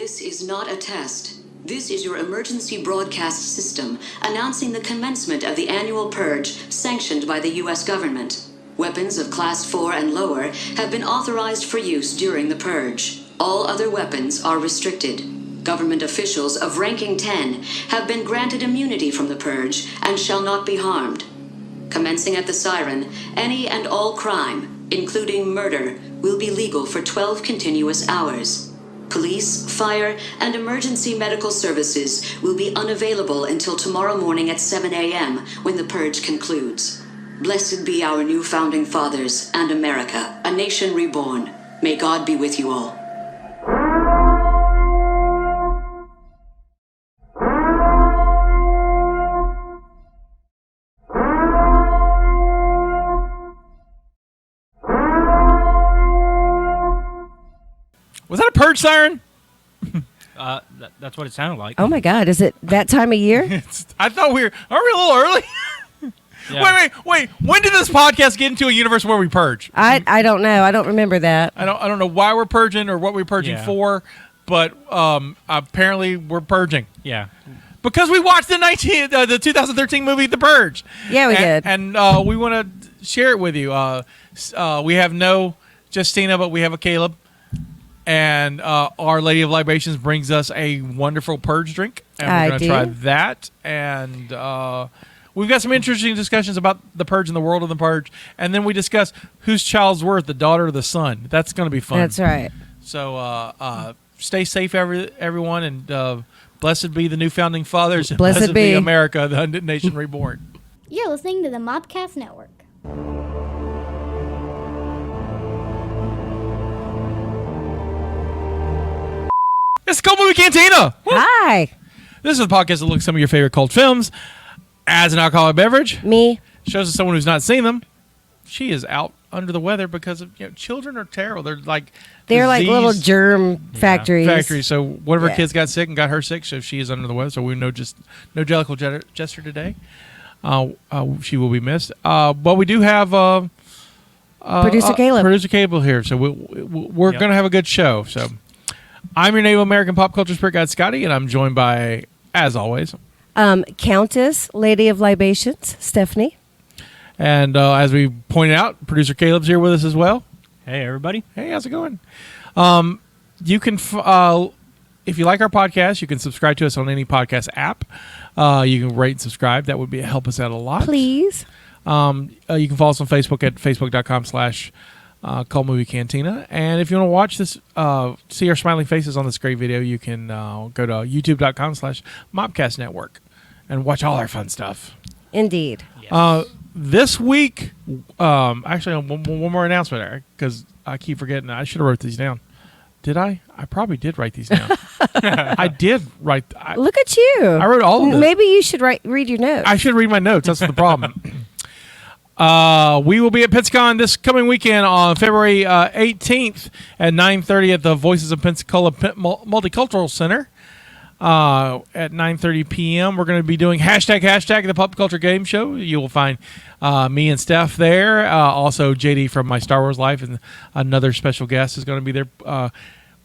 This is not a test. This is your emergency broadcast system announcing the commencement of the annual purge sanctioned by the U.S. government. Weapons of Class 4 and lower have been authorized for use during the purge. All other weapons are restricted. Government officials of ranking 10 have been granted immunity from the purge and shall not be harmed. Commencing at the siren, any and all crime, including murder, will be legal for 12 continuous hours. Police, fire, and emergency medical services will be unavailable until tomorrow morning at 7 a.m. when the purge concludes. Blessed be our new founding fathers and America, a nation reborn. May God be with you all. Was that a purge siren? That's what it sounded like. Oh my God, is it that time of year? I thought are we a little early? Yeah. Wait. When did this podcast get into a universe where we purge? I don't know. I don't remember that. I don't know why we're purging or what we're purging for, but apparently we're purging. Yeah. Because we watched the 2013 movie The Purge. Yeah, we did. And we want to share it with you. We have no Justina, but we have a Caleb. And Our Lady of Libations brings us a wonderful purge drink. And we're going to try that. And we've got some interesting discussions about the purge and the world of the purge. And then we discuss whose child's worth, the daughter or the son. That's going to be fun. That's right. So stay safe, everyone. And blessed be the new founding fathers. And blessed be America, the nation reborn. You're listening to the Mobcast Network. It's Cult Movie Cantina. Hi. This is a podcast that looks at some of your favorite cult films as an alcoholic beverage. Me. Shows us someone who's not seen them. She is out under the weather because of children are terrible. They're like little germ factories. So one of her kids got sick and got her sick, so she is under the weather. So we know just no Jellicle Jester today. She will be missed. But we do have Producer Caleb. Producer Caleb here, so we're going to have a good show. So. I'm your Native American pop culture spirit guide, Scotty, and I'm joined by, as always, Countess, Lady of Libations, Stephanie. And as we pointed out, producer Caleb's here with us as well. Hey, everybody. Hey, how's it going? You can, if you like our podcast, you can subscribe to us on any podcast app. You can rate and subscribe. That would help us out a lot. Please. You can follow us on Facebook at facebook.com/Cult Movie Cantina. And if you want to watch this, see our smiling faces on this great video, you can go to youtube.com/Mobcast Network and watch all our fun stuff. Indeed. Yes. This week, actually, one more announcement there, because I keep forgetting. I should have wrote these down. Did I? I probably did write these down. I did write. Look at you. I wrote all of them. Maybe you should read your notes. I should read my notes. That's the problem. We will be at Pensacon this coming weekend on February 18th at 9:30 at the Voices of Pensacola Multicultural Center. At 9:30 p.m. We're going to be doing hashtag the Pop Culture Game Show. You will find me and Steph there. Also, JD from My Star Wars Life, and another special guest is going to be there.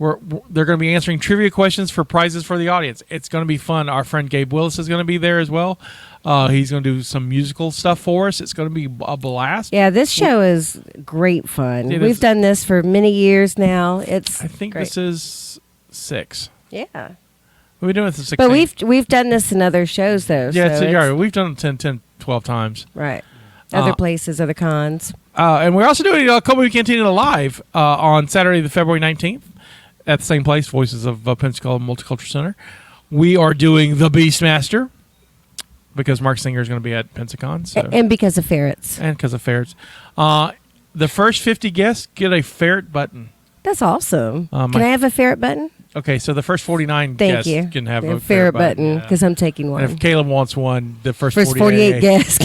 They're going to be answering trivia questions for prizes for the audience. It's going to be fun. Our friend Gabe Willis is going to be there as well. He's going to do some musical stuff for us. It's going to be a blast. Yeah, this show is great fun. We've done this for many years now. I think great. This is 6. Yeah. We've been doing it since 16. But we've done this in other shows, though. Yeah, we've done it 10, 12 times. Right. Other places, other cons. And we're also doing Cult Movie Cantina live on Saturday, the February 19th at the same place, Voices of Pensacola Multicultural Center. We are doing The Beastmaster because Mark Singer is going to be at Pensacon. So. And because of ferrets. And because of ferrets. The first 50 guests get a ferret button. That's awesome. Can I have a ferret button? Okay, so the first 49 guests can have a ferret button because I'm taking one. And if Caleb wants one, the first 48 guests.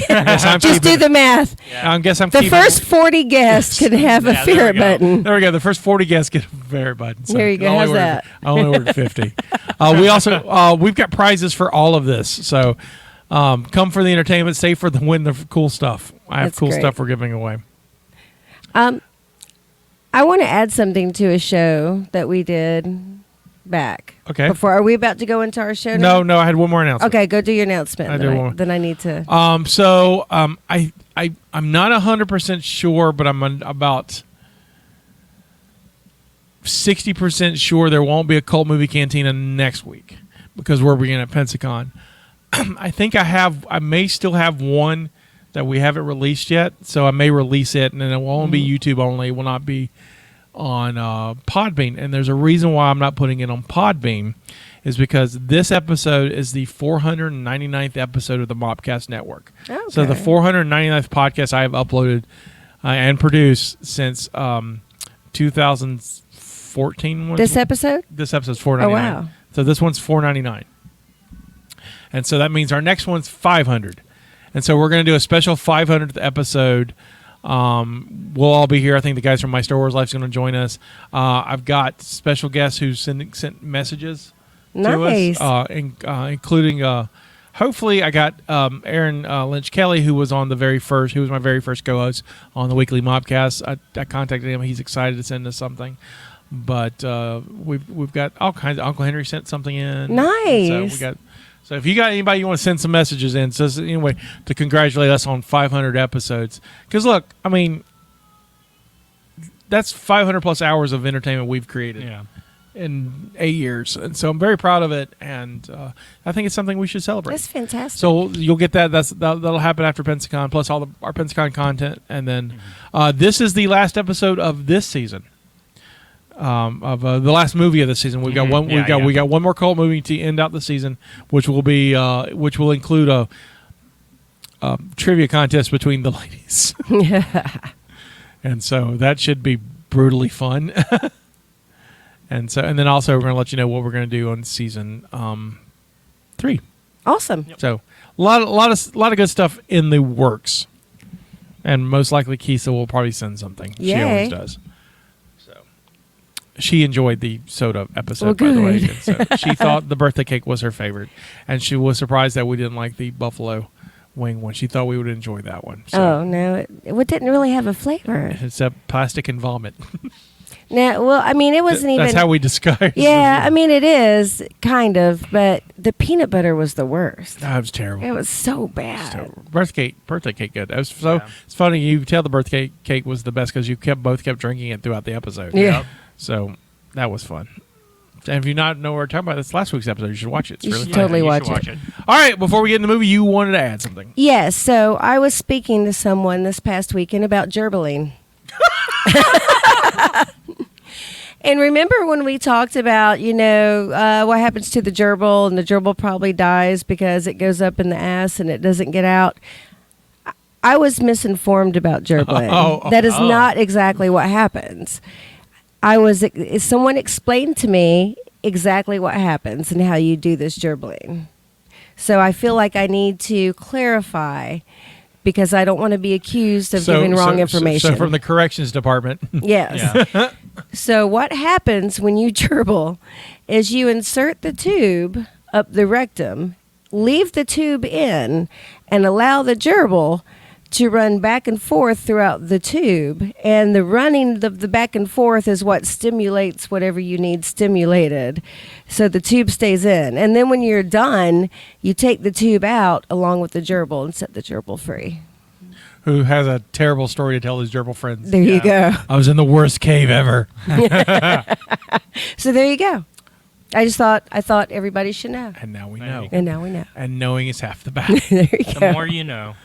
Just do the math. Yeah. I guess I'm the first 40 guests can have a ferret button. There we go. The first 40 guests get a ferret button. So there you go. How's that? I only ordered 50. We've got prizes for all of this. So come for the entertainment, stay for the win the cool stuff. I have cool stuff we're giving away. I want to add something to a show that we did back. Okay. Before, are we about to go into our show No, now? I had one more announcement. Okay, go do your announcement. Then I need to. I'm not 100% sure, but I'm about 60% sure there won't be a Cult Movie Cantina next week because we're beginning at Pensacon. I think I may still have one that we haven't released yet, so I may release it, and then it won't be YouTube only. It will not be on Podbean, and there's a reason why I'm not putting it on Podbean is because this episode is the 499th episode of the Mobcast Network. Okay. So the 499th podcast I have uploaded and produced since 2014. This episode? This episode's 499. Oh, wow. So this one's 499. And so that means our next one's 500. And so we're going to do a special 500th episode. We'll all be here. I think the guys from My Star Wars Life's going to join us. I've got special guests who sent messages to us, including hopefully I got Aaron Lynch Kelly, who was on who was my very first co-host on the weekly Mobcast. I contacted him. He's excited to send us something. But we've got all kinds. Uncle Henry sent something in. Nice. So if you got anybody you want to send some messages in, so anyway, to congratulate us on 500 episodes. Because look, I mean, that's 500 plus hours of entertainment we've created in 8 years. And so I'm very proud of it. And I think it's something we should celebrate. That's fantastic. So you'll get that. That'll happen after Pensacon, plus all our Pensacon content. And then this is the last episode of this season. Of the last movie of the season, we got one more Cult movie to end out the season, which will include a trivia contest between the ladies. And so that should be brutally fun. and then also we're going to let you know what we're going to do on season 3. Awesome. So a lot of good stuff in the works, and most likely Kisa will probably send something. Yay. She always does. She enjoyed the soda episode, by the way. And so she thought the birthday cake was her favorite. And she was surprised that we didn't like the buffalo wing one. She thought we would enjoy that one. So oh, no. It didn't really have a flavor. It's a plastic and vomit. Now, well, I mean, it wasn't even... That's how we disguise. Yeah, I mean, it is, kind of. But the peanut butter was the worst. That was terrible. It was so bad. Birthday cake good. It was It's funny. You could tell the birthday cake was the best because you both kept drinking it throughout the episode. Yeah. Yep. So that was fun. And if you not know what we're talking about, that's last week's episode. You should watch it. It's really fun. Totally watch it. All right, before we get in the movie, you wanted to add something. Yes, so I was speaking to someone this past weekend about gerbiling. And remember when we talked about, what happens to the gerbil, and the gerbil probably dies because it goes up in the ass and it doesn't get out? I was misinformed about gerbiling. That is not exactly what happens. Someone explained to me exactly what happens and how you do this gerbiling. So I feel like I need to clarify because I don't want to be accused of giving wrong information. So from the corrections department. Yes. Yeah. So what happens when you gerbil is you insert the tube up the rectum, leave the tube in, and allow the gerbil to run back and forth throughout the tube, and the running of the back and forth is what stimulates whatever you need stimulated, so the tube stays in. And then when you're done, you take the tube out along with the gerbil and set the gerbil free. Who has a terrible story to tell his gerbil friends. There you go. I was in the worst cave ever. So there you go. I thought everybody should know. And now we know. And now we know. And knowing is half the battle. There you go. The more you know.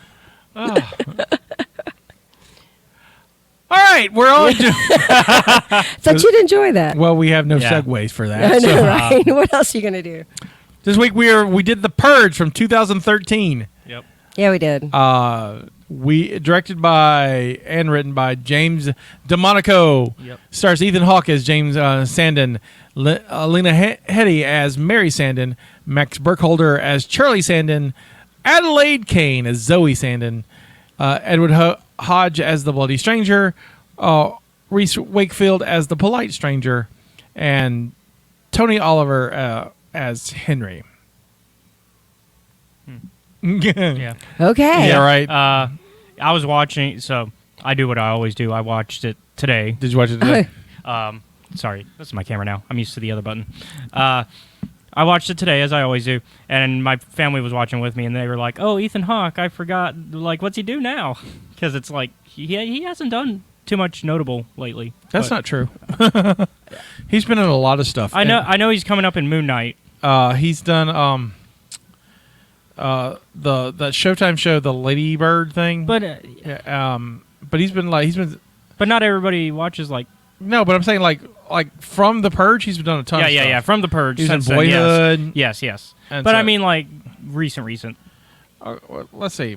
Oh. All right, we're on to... Thought you'd enjoy that. Well, we have no segues for that. I know, right? What else are you going to do? This week we did The Purge from 2013. Yep. Yeah, we did. We directed by and written by James DeMonico. Yep. Stars Ethan Hawke as James Sandin, Lena Heady as Mary Sandin, Max Burkholder as Charlie Sandin, Adelaide Kane as Zoe Sandin, Edward Hodge as the Bloody Stranger, Reese Wakefield as the Polite Stranger, and Tony Oliver as Henry. Yeah. Okay. Yeah, right. I was watching, so I do what I always do. I watched it today. Did you watch it today? Sorry, that's my camera now. I'm used to the other button. I watched it today, as I always do, and my family was watching with me, and they were like, "Oh, Ethan Hawke, I forgot. Like, what's he do now?" Because it's like he hasn't done too much notable lately. That's not true. He's been in a lot of stuff. I know he's coming up in Moon Knight. He's done that Showtime show, the Lady Bird thing. But he's been. But not everybody watches like. No, but I'm saying like from The Purge, he's done a ton of stuff. Yeah, from The Purge. He's in since then, Boyhood. Yes. And But so- I mean, like, recent. Let's see.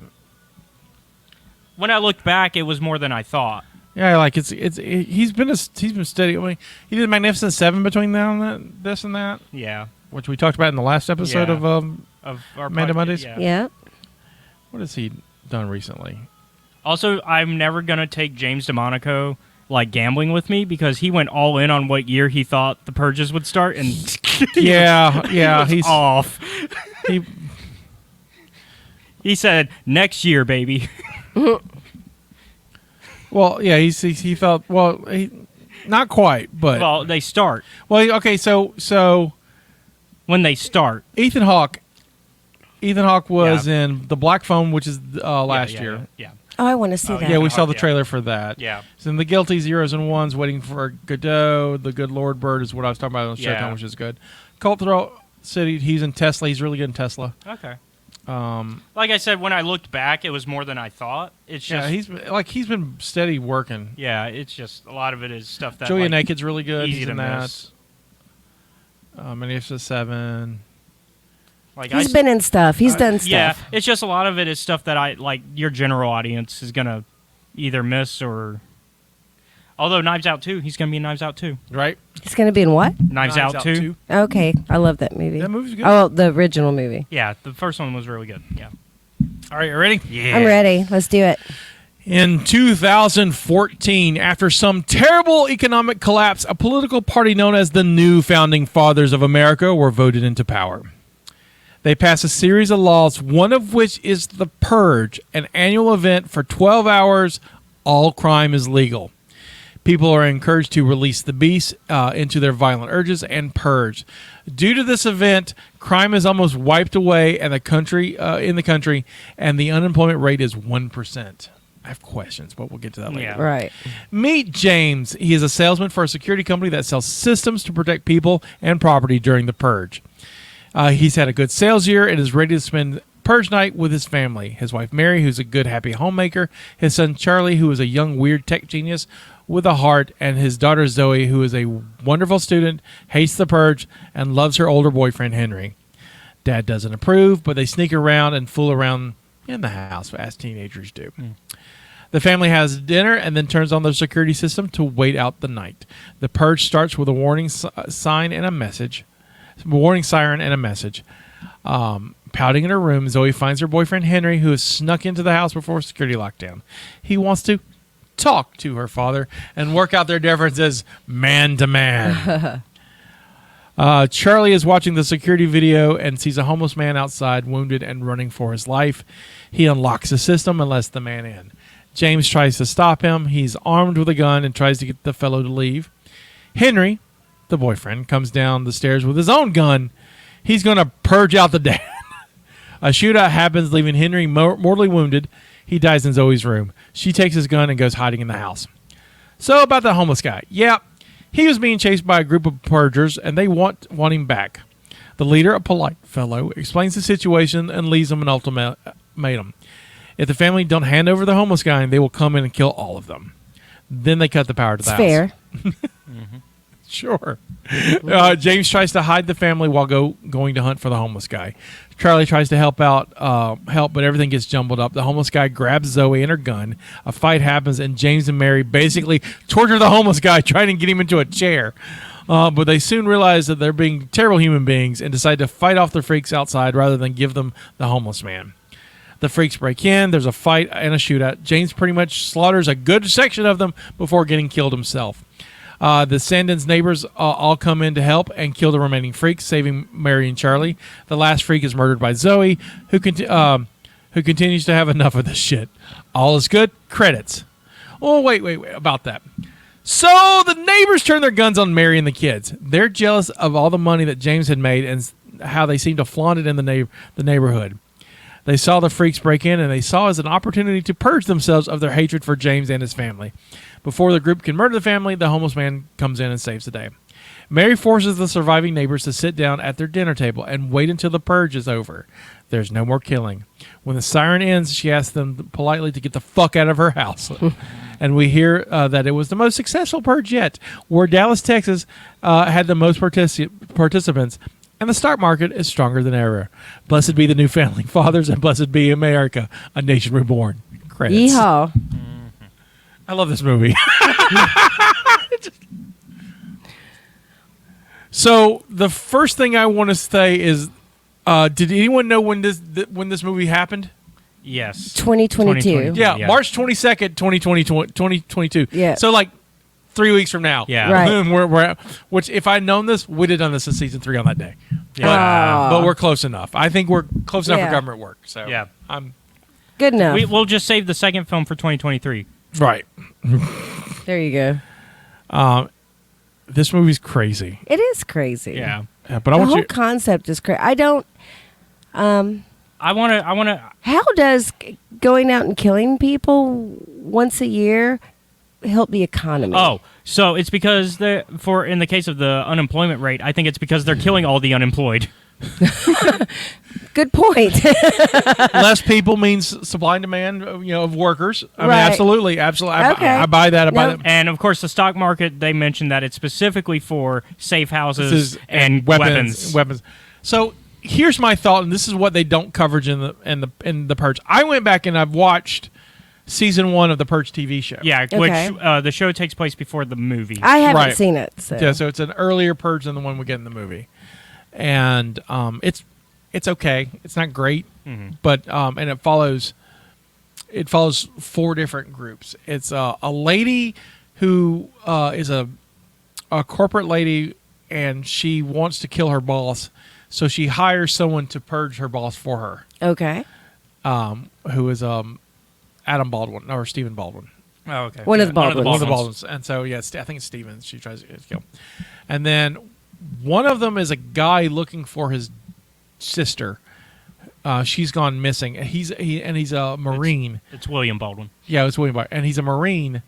When I looked back, it was more than I thought. Yeah, like he's been steady. I mean, he did Magnificent Seven between now and this and that, Yeah. which we talked about in the last episode Yeah. of Our Amanda Mondays. Yeah. What has he done recently? Also, I'm never going to take James DeMonaco, like, gambling with me because he went all in on what year he thought the Purges would start, and he's off. he He said, next year, baby. Well, yeah, he felt not quite, but Well, they start. okay. So When they start. Ethan Hawke was in The Black Phone, which is last Yeah. year. Yeah. Oh, I want to see that. Yeah, we saw the Yeah. trailer for that. Yeah. So in The Guilty, Zeros and Ones, Waiting for Godot, The Good Lord Bird is what I was talking about on Showtime, Yeah. which is good. Cult City, he's in Tesla. He's really good in Tesla. Okay. Like I said, when I looked back, it was more than I thought. It's just he's been steady working. yeah. It's just a lot of it is stuff that Julia like, Naked's really good. easy He's to in that. miss. Magnificent Seven. Like He's been in stuff. He's done stuff. Yeah, it's just a lot of it is stuff that I like. Your general audience is gonna either miss or. Although Knives Out 2, he's gonna be in Knives Out 2. Right. He's going to be in what? Knives Out 2. Okay. I love that movie. That movie's good. Oh, the original movie. Yeah, the first one was really good. Yeah. All right, you ready? Yeah. I'm ready. Let's do it. In 2014, after some terrible economic collapse, a political party known as the New Founding Fathers of America were voted into power. They passed a series of laws, one of which is the Purge, an annual event for 12 hours. All crime is legal. People are encouraged to release the beast into their violent urges and purge. Due to this event, crime is almost wiped away in the country, and the unemployment rate is 1%. I have questions, but we'll get to that later. Yeah. Right. Meet James. He is a salesman for a security company that sells systems to protect people and property during the purge. He's had a good sales year and is ready to spend Purge night with his family. His wife Mary, who's a good, happy homemaker. His son Charlie, who is a young, weird tech genius with a heart. And his daughter Zoe, who is a wonderful student, hates the Purge, and loves her older boyfriend Henry. Dad doesn't approve, but they sneak around and fool around in the house, as teenagers do. The family has dinner and then turns on their security system to wait out the night. The Purge starts with a warning siren and a message. Pouting in her room, Zoe finds her boyfriend Henry, who has snuck into the house before security lockdown. He wants to talk to her father and work out their differences man to man. Charlie is watching the security video and sees a homeless man outside, wounded and running for his life. He unlocks the system and lets the man in. James tries to stop him. He's armed with a gun and tries to get the fellow to leave. Henry, the boyfriend, comes down the stairs with his own gun. He's going to purge out the dad. A shootout happens, leaving Henry mortally wounded. He dies in Zoe's room. She takes his gun and goes hiding in the house. So about the homeless guy. Yeah, he was being chased by a group of purgers, and they want him back. The leader, a polite fellow, explains the situation and leaves them an ultimatum. If the family don't hand over the homeless guy, they will come in and kill all of them. Then they cut the power to the house. Fair. Sure. James tries to hide the family while going to hunt for the homeless guy. Charlie tries to help, but everything gets jumbled up. The homeless guy grabs Zoe and her gun. A fight happens, and James and Mary basically torture the homeless guy, trying to get him into a chair. But they soon realize that they're being terrible human beings and decide to fight off the freaks outside rather than give them the homeless man. The freaks break in. There's a fight and a shootout. James pretty much slaughters a good section of them before getting killed himself. The Sandins neighbors all come in to help and kill the remaining freaks, saving Mary and Charlie. The last freak is murdered by Zoe, who continues to have enough of this shit. All is good. Credits. Oh, wait, about that. So the neighbors turn their guns on Mary and the kids. They're jealous of all the money that James had made and how they seem to flaunt it in the neighborhood. They saw the freaks break in, and they saw it as an opportunity to purge themselves of their hatred for James and his family. Before the group can murder the family, the homeless man comes in and saves the day. Mary forces the surviving neighbors to sit down at their dinner table and wait until the purge is over. There's no more killing. When the siren ends, she asks them politely to get the fuck out of her house. And we hear that it was the most successful purge yet, where Dallas, Texas had the most participants, and the stock market is stronger than ever. Blessed be the new founding fathers, and blessed be America, a nation reborn. Credits. Yeehaw. I love this movie. So the first thing I want to say is, did anyone know when this movie happened? Yes. 2022. Yeah, March 22nd, 2022. Yeah. So like 3 weeks from now. Yeah. Right. Which if I'd known this, we'd have done this in season 3 on that day. Yeah. But we're close enough. I think we're close enough Yeah. for government work. So Yeah. I'm Good enough. We'll just save the second film for 2023. right. There you go. This movie's crazy. It is crazy. Yeah. But I The want whole you. concept is crazy. I don't. I want to. How does going out and killing people once a year help the economy? Oh, so it's because in the case of the unemployment rate, I think it's because they're killing all the unemployed. Good point. Less people means supply and demand, of workers. I mean, Right. absolutely. Okay. I buy that. I buy No. that. And of course, the stock market, they mentioned that it's specifically for safe houses This is- and weapons. Weapons. So here's my thought, and this is what they don't coverage in the Purge. I went back and I've watched season 1 of the Purge TV show. Yeah, Okay. which the show takes place before the movie. I haven't Right. seen it. So. Yeah, so it's an earlier Purge than the one we get in the movie, and it's okay. It's not great, but and it follows 4 different groups. It's a lady who is a corporate lady, and she wants to kill her boss, so she hires someone to purge her boss for her, Okay. who is Adam Baldwin or Stephen Baldwin. Oh, okay. One of the Baldwins. One of the Baldwins. And so, I think it's Stevens she tries to kill. And then one of them is a guy looking for his sister. She's gone missing. He's a Marine. It's William Baldwin. Yeah, it's William Baldwin. And he's a Marine.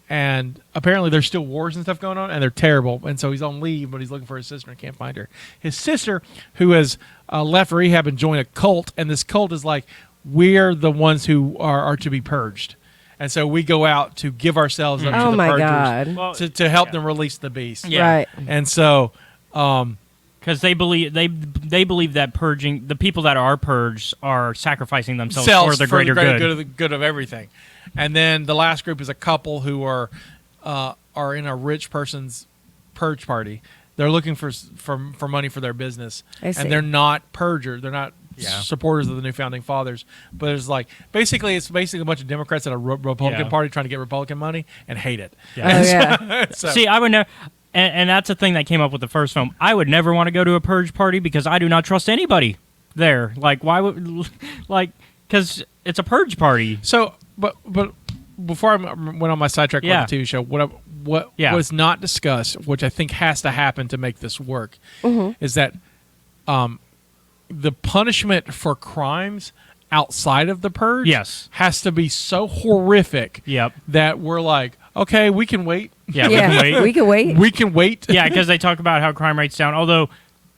And apparently there's still wars and stuff going on, and they're terrible. And so he's on leave, but he's looking for his sister and can't find her. His sister, who has left rehab and joined a cult, and this cult is like, we're the ones who are to be purged. And so we go out to give ourselves up to Oh the my purgers God. Well, to help them release the beast. Yeah. Right. And so, because they believe that purging the people that are purged are sacrificing themselves selves for the greater good. of the good of everything. And then the last group is a couple who are in a rich person's purge party. They're looking for money for their business, I see. and they're not purgers. They're not Yeah. supporters of the new founding fathers. But it's like basically a bunch of Democrats at a Republican Yeah. party trying to get Republican money and hate it. Yeah. Oh, yeah. So- See, I would never, and that's the thing that came up with the first film. I would never want to go to a purge party because I do not trust anybody there. Like, why would, because it's a purge party. So, but before I went on my sidetrack Yeah. on the TV show, what Yeah. was not discussed, which I think has to happen to make this work, is that the punishment for crimes outside of the purge, Yes. has to be so horrific, Yep. that we're like, okay, we can wait. Yeah, Yeah. we can wait. We can wait. We can wait. Yeah, because they talk about how crime rates down. Although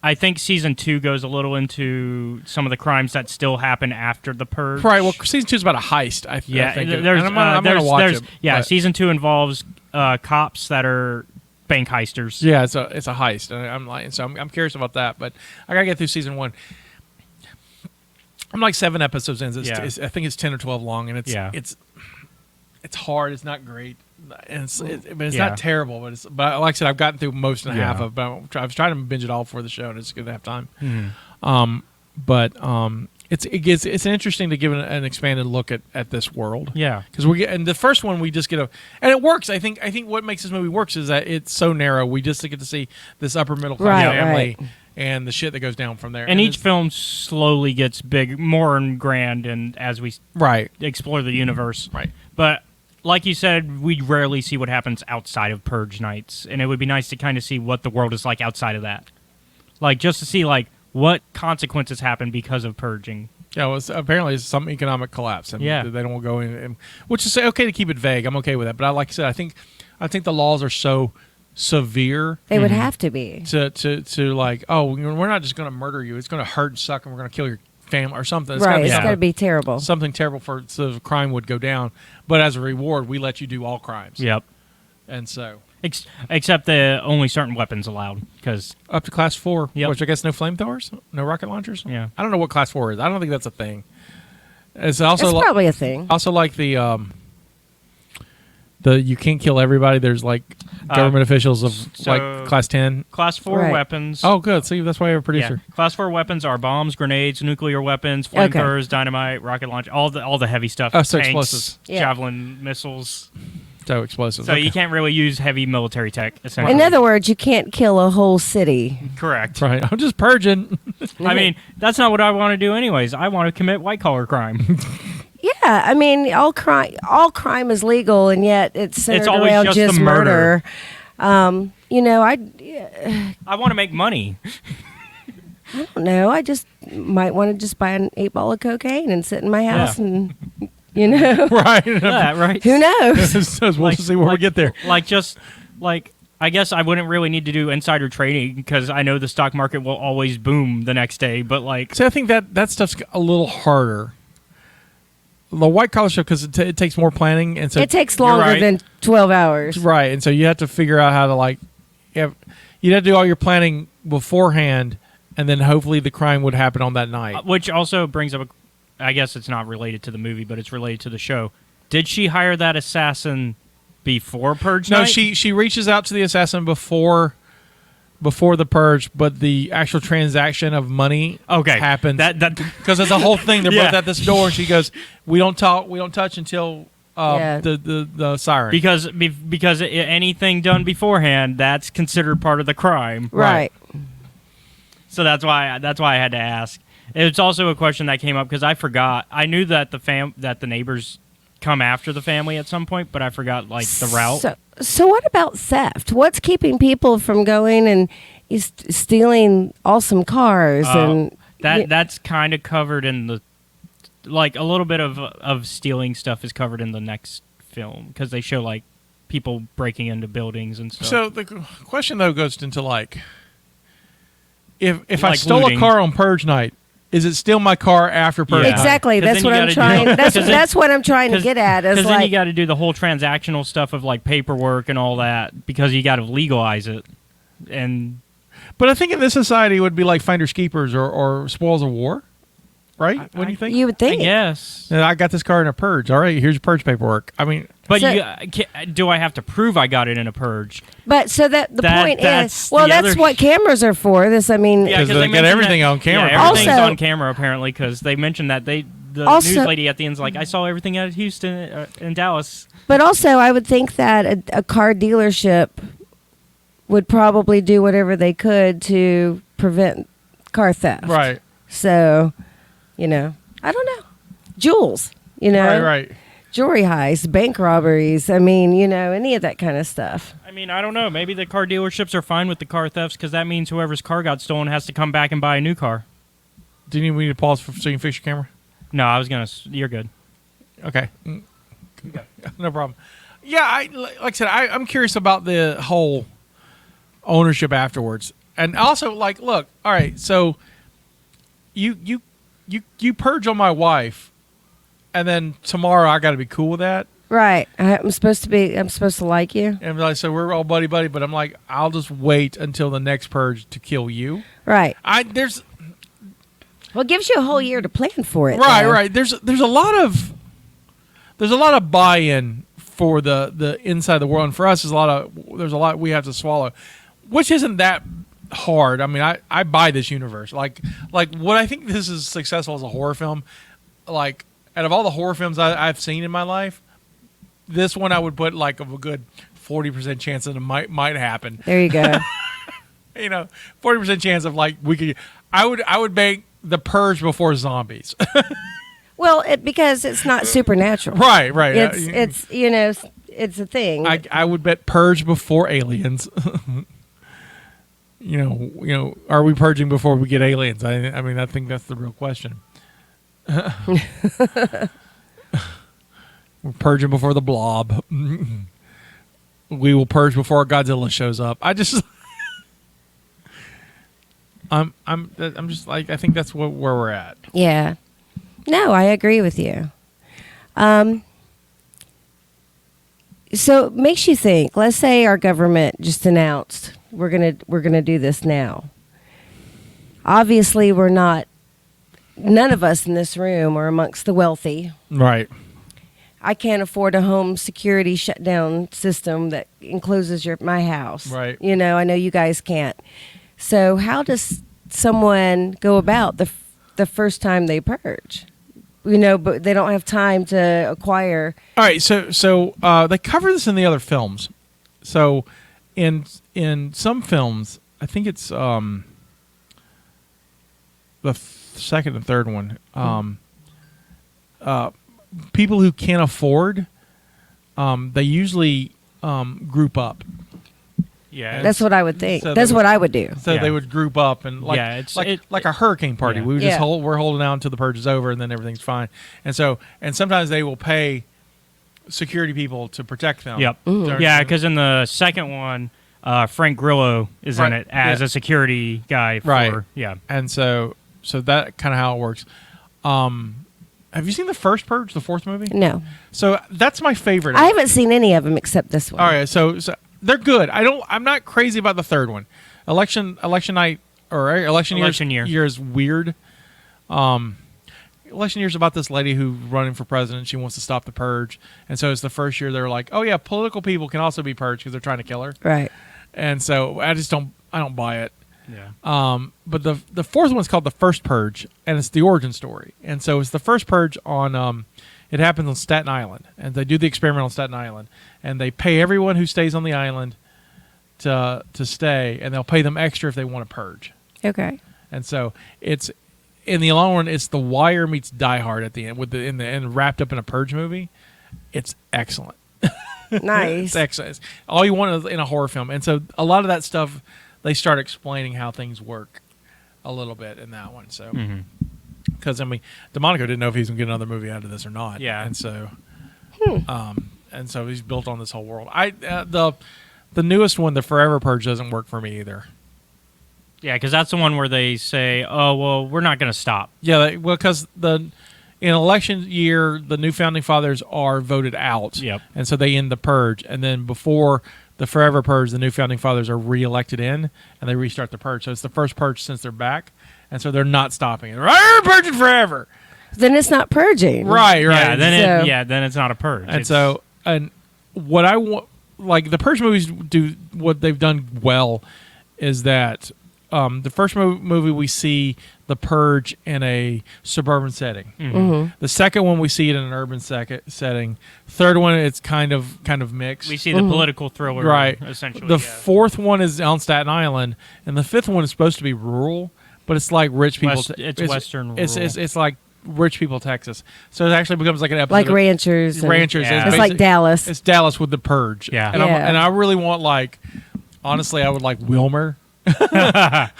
I think season 2 goes a little into some of the crimes that still happen after the purge. Right. Well, season 2 is about a heist. I Yeah, think. there's, And I'm gonna watch there's, it. yeah. but- Season 2 involves cops that are bank heisters. Yeah, it's a heist, and I'm curious about that. But I gotta get through season 1. I'm like 7 episodes in. I think it's 10 or 12 long, and it's hard. It's not great, and it's Yeah. not terrible. But like I said, I've gotten through most and a half Yeah. of. But I was trying to binge it all before the show, and it's going to have time. Mhm. It's interesting to give an expanded look at this world. Yeah. Because and the first one we just and it works. I think what makes this movie works is that it's so narrow. We just get to see this upper middle class Right, family right. and the shit that goes down from there. And each it's- film slowly gets big, more and grand, and as we right, explore the universe. right. But like you said, we rarely see what happens outside of Purge nights, and it would be nice to kind of see what the world is like outside of that. Like, just to see, like, what consequences happen because of purging. Yeah, well, apparently it's some economic collapse, and they don't go in. Which is okay to keep it vague. I'm okay with that. But like I said, I think the laws are so severe. They would have to be to like, oh, we're not just going to murder you. It's going to hurt and suck, and we're going to kill your family or something. It's right. Gotta It's got to be terrible. Something terrible so the crime would go down. But as a reward, we let you do all crimes. Yep. And so. Except the only certain weapons allowed, because up to class 4, yep. Which I guess no flamethrowers, no rocket launchers. Yeah, I don't know what class 4 is. I don't think that's a thing. It's also probably a thing. Also, like the you can't kill everybody. There's like government officials of like class 10, class 4 weapons. Oh, good. See, that's why I have a producer. Yeah. Class 4 weapons are bombs, grenades, nuclear weapons, flamethrowers, dynamite, rocket launch, all the heavy stuff. So tanks, explosives, javelin missiles. So explosives. So you can't really use heavy military tech, essentially. In other words, you can't kill a whole city. Correct. Right. I'm just purging. I mean, that's not what I want to do anyways. I want to commit white-collar crime. Yeah, I mean, all crime is legal, and yet it's centered always around just the murder. You know, I want to make money. I don't know. I just might want to just buy an 8 ball of cocaine and sit in my house and... You know, right? Yeah, right. Who knows? We'll see where we get there. I guess I wouldn't really need to do insider trading because I know the stock market will always boom the next day. But I think that stuff's a little harder. The white collar stuff because it takes more planning, and so it takes longer than 12 hours, right? And so you have to figure out how to you'd have to do all your planning beforehand, and then hopefully the crime would happen on that night. Which also brings up I guess it's not related to the movie, but it's related to the show. Did she hire that assassin before Purge night? No, she reaches out to the assassin before the Purge, but the actual transaction of money happens. That because it's a whole thing. They're both at this door, and she goes, "We don't touch until the siren." Because anything done beforehand, that's considered part of the crime. Right. So that's why I had to ask. It's also a question that came up because I forgot. I knew that the neighbors come after the family at some point, but I forgot the route. So what about theft? What's keeping people from going and stealing awesome cars? That's kind of covered in the a little bit of stealing stuff is covered in the next film because they show people breaking into buildings and stuff. So the question though goes into if I stole looting. a car on Purge night. Is it still my car after Purge? Yeah. Exactly. That's what I'm trying. That's what I'm trying to get at. Because then you got to do the whole transactional stuff of paperwork and all that because you got to legalize it. But I think in this society it would be like finders keepers or spoils of war, right? What do you think? You would think. Yes. I got this car in a Purge. All right, here's your Purge paperwork. I mean, but do I have to prove I got it in a Purge? But so the point is, that's what cameras are for. Because they get everything on camera. Yeah, everything's on camera apparently because they mentioned that the news lady at the end's I saw everything out of Houston in Dallas. But also, I would think that a car dealership would probably do whatever they could to prevent car theft. Right. So, I don't know. Jewels, Right. Jewelry heists, bank robberies. I mean, any of that kind of stuff. I mean, I don't know. Maybe the car dealerships are fine with the car thefts because that means whoever's car got stolen has to come back and buy a new car. Do you need to pause so you can fix your camera? No, I was going to. You're good. Okay. No problem. Yeah, like I said, I'm curious about the whole ownership afterwards. And also, look, all right, so you purge on my wife, and then tomorrow I got to be cool with that. Right. I'm supposed to like you. And so we're all buddy, but I'm I'll just wait until the next purge to kill you. Right. It gives you a whole year to plan for it. Right, though. right. There's a lot of buy-in for the inside the world, and for us there's a lot we have to swallow, which isn't that hard. I mean, I buy this universe. Like what I think this is successful as a horror film. Out of all the horror films I've seen in my life, this one I would put of a good 40% chance that it might happen. There you go. 40% chance of we could. I would make The Purge before Zombies. Well, because it's not supernatural. Right. It's it's a thing. I would bet Purge before Aliens. Are we purging before we get aliens? I mean, I think that's the real question. We're purging before the Blob. We will purge before Godzilla shows up. I'm just like, I think that's where we're at. Yeah. No, I agree with you. So it makes you think. Let's say our government just announced we're gonna do this now. Obviously, we're not. None of us in this room are amongst the wealthy. Right. I can't afford a home security shutdown system that encloses my house. Right. I know you guys can't. So how does someone go about the first time they purge? But they don't have time to acquire. All right. So they cover this in the other films. So in some films, I think it's the second and third one. People who can't afford, they usually group up. Yeah, That's what I would think. So That's what I would do. So they would group up and like a hurricane party. Yeah. We would just we're holding out until the purge is over and then everything's fine. And sometimes they will pay security people to protect them. Yep. Yeah, because in the second one, Frank Grillo is in it as a security guy. Yeah. And so that kind of how it works. Have you seen the first Purge, the fourth movie? No. So that's my favorite. I haven't seen any of them except this one. All right, so they're good. I'm not crazy about the third one. Election night or election year is weird. Election year is about this lady who's running for president. She wants to stop the purge, and so it's the first year they're like, oh yeah, political people can also be purged because they're trying to kill her. Right. And so I don't buy it. Yeah. But the fourth one's called The First Purge, and it's the origin story. And so it's the first purge on it happens on Staten Island, and they do the experiment on Staten Island, and they pay everyone who stays on the island to stay, and they'll pay them extra if they want to purge. Okay. And so it's in the long run, it's The Wire meets Die Hard at the end in the end wrapped up in a purge movie. It's excellent. Nice. It's excellent. It's all you want in a horror film, and so a lot of that stuff. They start explaining how things work a little bit in that one. So, because DeMonico didn't know if he was going to get another movie out of this or not. Yeah, and so, he's built on this whole world. The newest one, the Forever Purge, doesn't work for me either. Yeah, because that's the one where they say, "Oh, well, we're not going to stop." Yeah, because in election year, the new founding fathers are voted out. Yep, and so they end the purge, and then before the Forever Purge, the new founding fathers are re-elected in, and they restart the purge. So it's the first purge since they're back, and so they're not stopping it. Right, purging forever. Then it's not purging. Right. Yeah, then it's not a purge. And what I want, like the purge movies do, what they've done well is that the first movie we see the purge in a suburban setting. The second one we see it in an urban setting. Third one it's kind of mixed. We see the political thriller, right? Essentially, the fourth one is on Staten Island, and the fifth one is supposed to be rural, but it's like rich people. It's Western rural. It's like rich people Texas. So it actually becomes like an episode like ranchers. Yeah. It's like Dallas. It's Dallas with the purge. Yeah, and I really want honestly, I would like Wilmer. I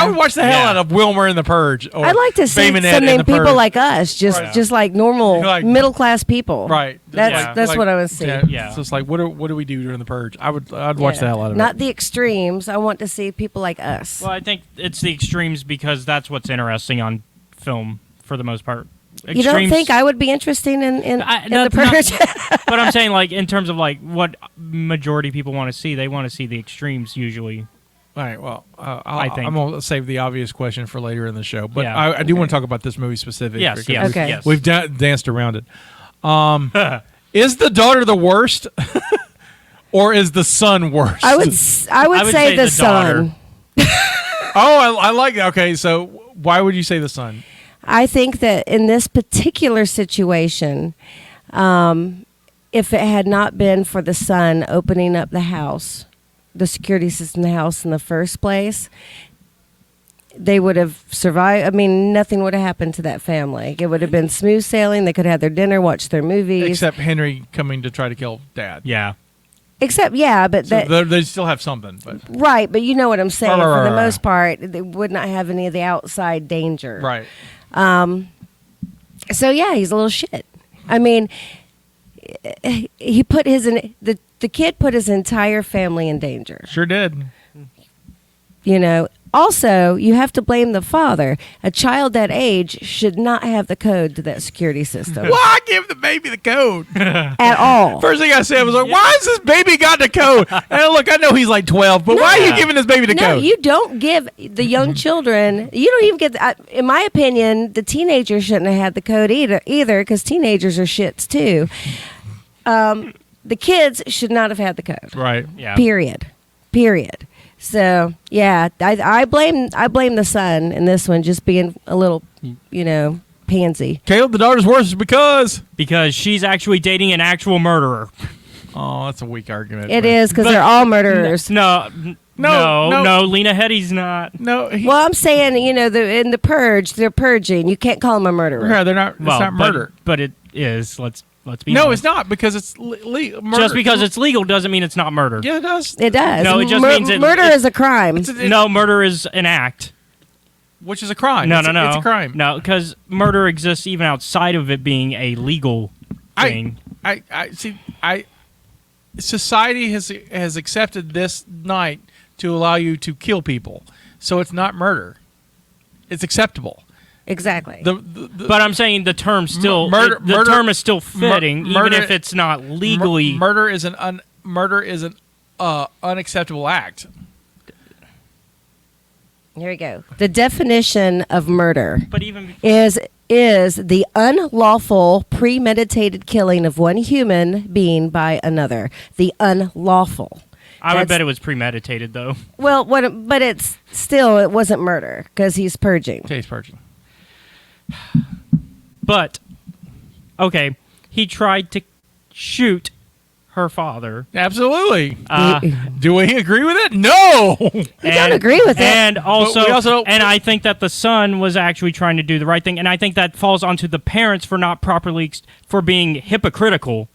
would watch the hell out of Wilmer in the Purge. Or I'd like to see some people like us, just like normal middle class people. Right. That's what I would see. Yeah. So it's like, what do we do during the Purge? I'd watch the hell out of it. Not the extremes. I want to see people like us. Well, I think it's the extremes because that's what's interesting on film for the most part. You don't think I would be interested in the Purge? But I'm saying, like, in terms of like what majority people want to see, they want to see the extremes usually. All right. Well, I think I'm gonna save the obvious question for later in the show, but yeah. I do want to talk about this movie specifically. Yes. Okay. We've danced around it. Is the daughter the worst, or is the son worse? I would say the son. I like that. Okay, so why would you say the son? I think that in this particular situation, if it had not been for the son opening up the house, the security system in the house in the first place, they would have survived. I mean, nothing would have happened to that family. It would have been smooth sailing. They could have had their dinner, watch their movies. Except Henry coming to try to kill Dad. Yeah. Except, yeah, but So they still have something. But right, but you know what I'm saying. For the Right. most part, they would not have any of the outside danger. right. So yeah, he's a little shit. I mean, he put the kid put his entire family in danger. Sure did. You know. Also, you have to blame the father. A child that age should not have the code to that security system Why give the baby the code? at all. First thing I said was like, why has this baby got the code? And look, I know he's like 12, but why are you giving this baby the No, code? you don't give the young children. You don't even get. In my opinion, the teenagers shouldn't have had the code either, because teenagers are shits too. The kids should not have had the code. Right. Yeah. Period. So yeah, I blame the son in this one, just being a little, pansy. Caleb, the daughter's worse because She's actually dating an actual murderer. Oh, that's a weak argument. It but- is because they're all murderers. No. Lena Heady's not. No, Well, I'm saying, in the purge, they're purging. You can't call them a murderer. yeah, they're not. It's not murder. But it is. Let's be No, honest. it's not because it's legal. Just because it's legal doesn't mean it's not murder. Yeah, it does. It does. No, it just means murder is a crime. No, murder is an act. Which is a crime. No, It's a crime. No, because murder exists even outside of it being a legal thing. I see. Society has accepted this night to allow you to kill people, so it's not murder. It's acceptable. Exactly. But I'm saying the term still murder- term is still fitting, murder- even if it's not legally. Murder is an unacceptable act. Here we go. The definition of murder But even is the unlawful premeditated killing of one human being by another. The unlawful. I would That's- bet it was premeditated, though. Well, but it wasn't murder because he's purging. Taste purging. But okay, he tried to shoot her father. Absolutely. Uh, Do we agree with it? No. I don't agree with it. And also, we also- and I think that the son was actually trying to do the right thing, and I think that falls onto the parents for not properly for being hypocritical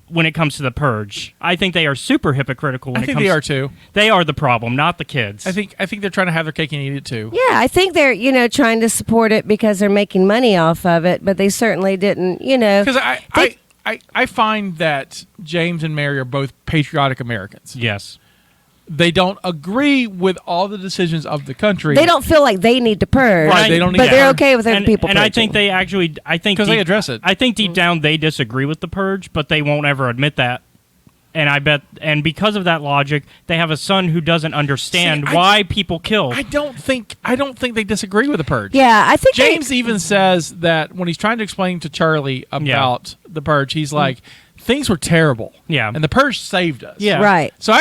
when it comes to the purge. I think they are super hypocritical. When I think they are too. They are the problem, not the kids. I think they're trying to have their cake and eat it too. Yeah, I think they're trying to support it because they're making money off of it, but they certainly didn't. Because I find that James and Mary are both patriotic Americans. Yes. They don't agree with all the decisions of the country. They don't feel like they need to purge. Right, they don't need but to they're purge. okay with other people And I purging. think they actually, because they address it. I think deep down they disagree with the purge, but they won't ever admit that. And I bet, and because of that logic, they have a son who doesn't understand why people kill. I don't think they disagree with the purge. Yeah, I think James even says that when he's trying to explain to Charlie about the purge, he's like, things were terrible. Yeah. And the purge saved us. Yeah. right. So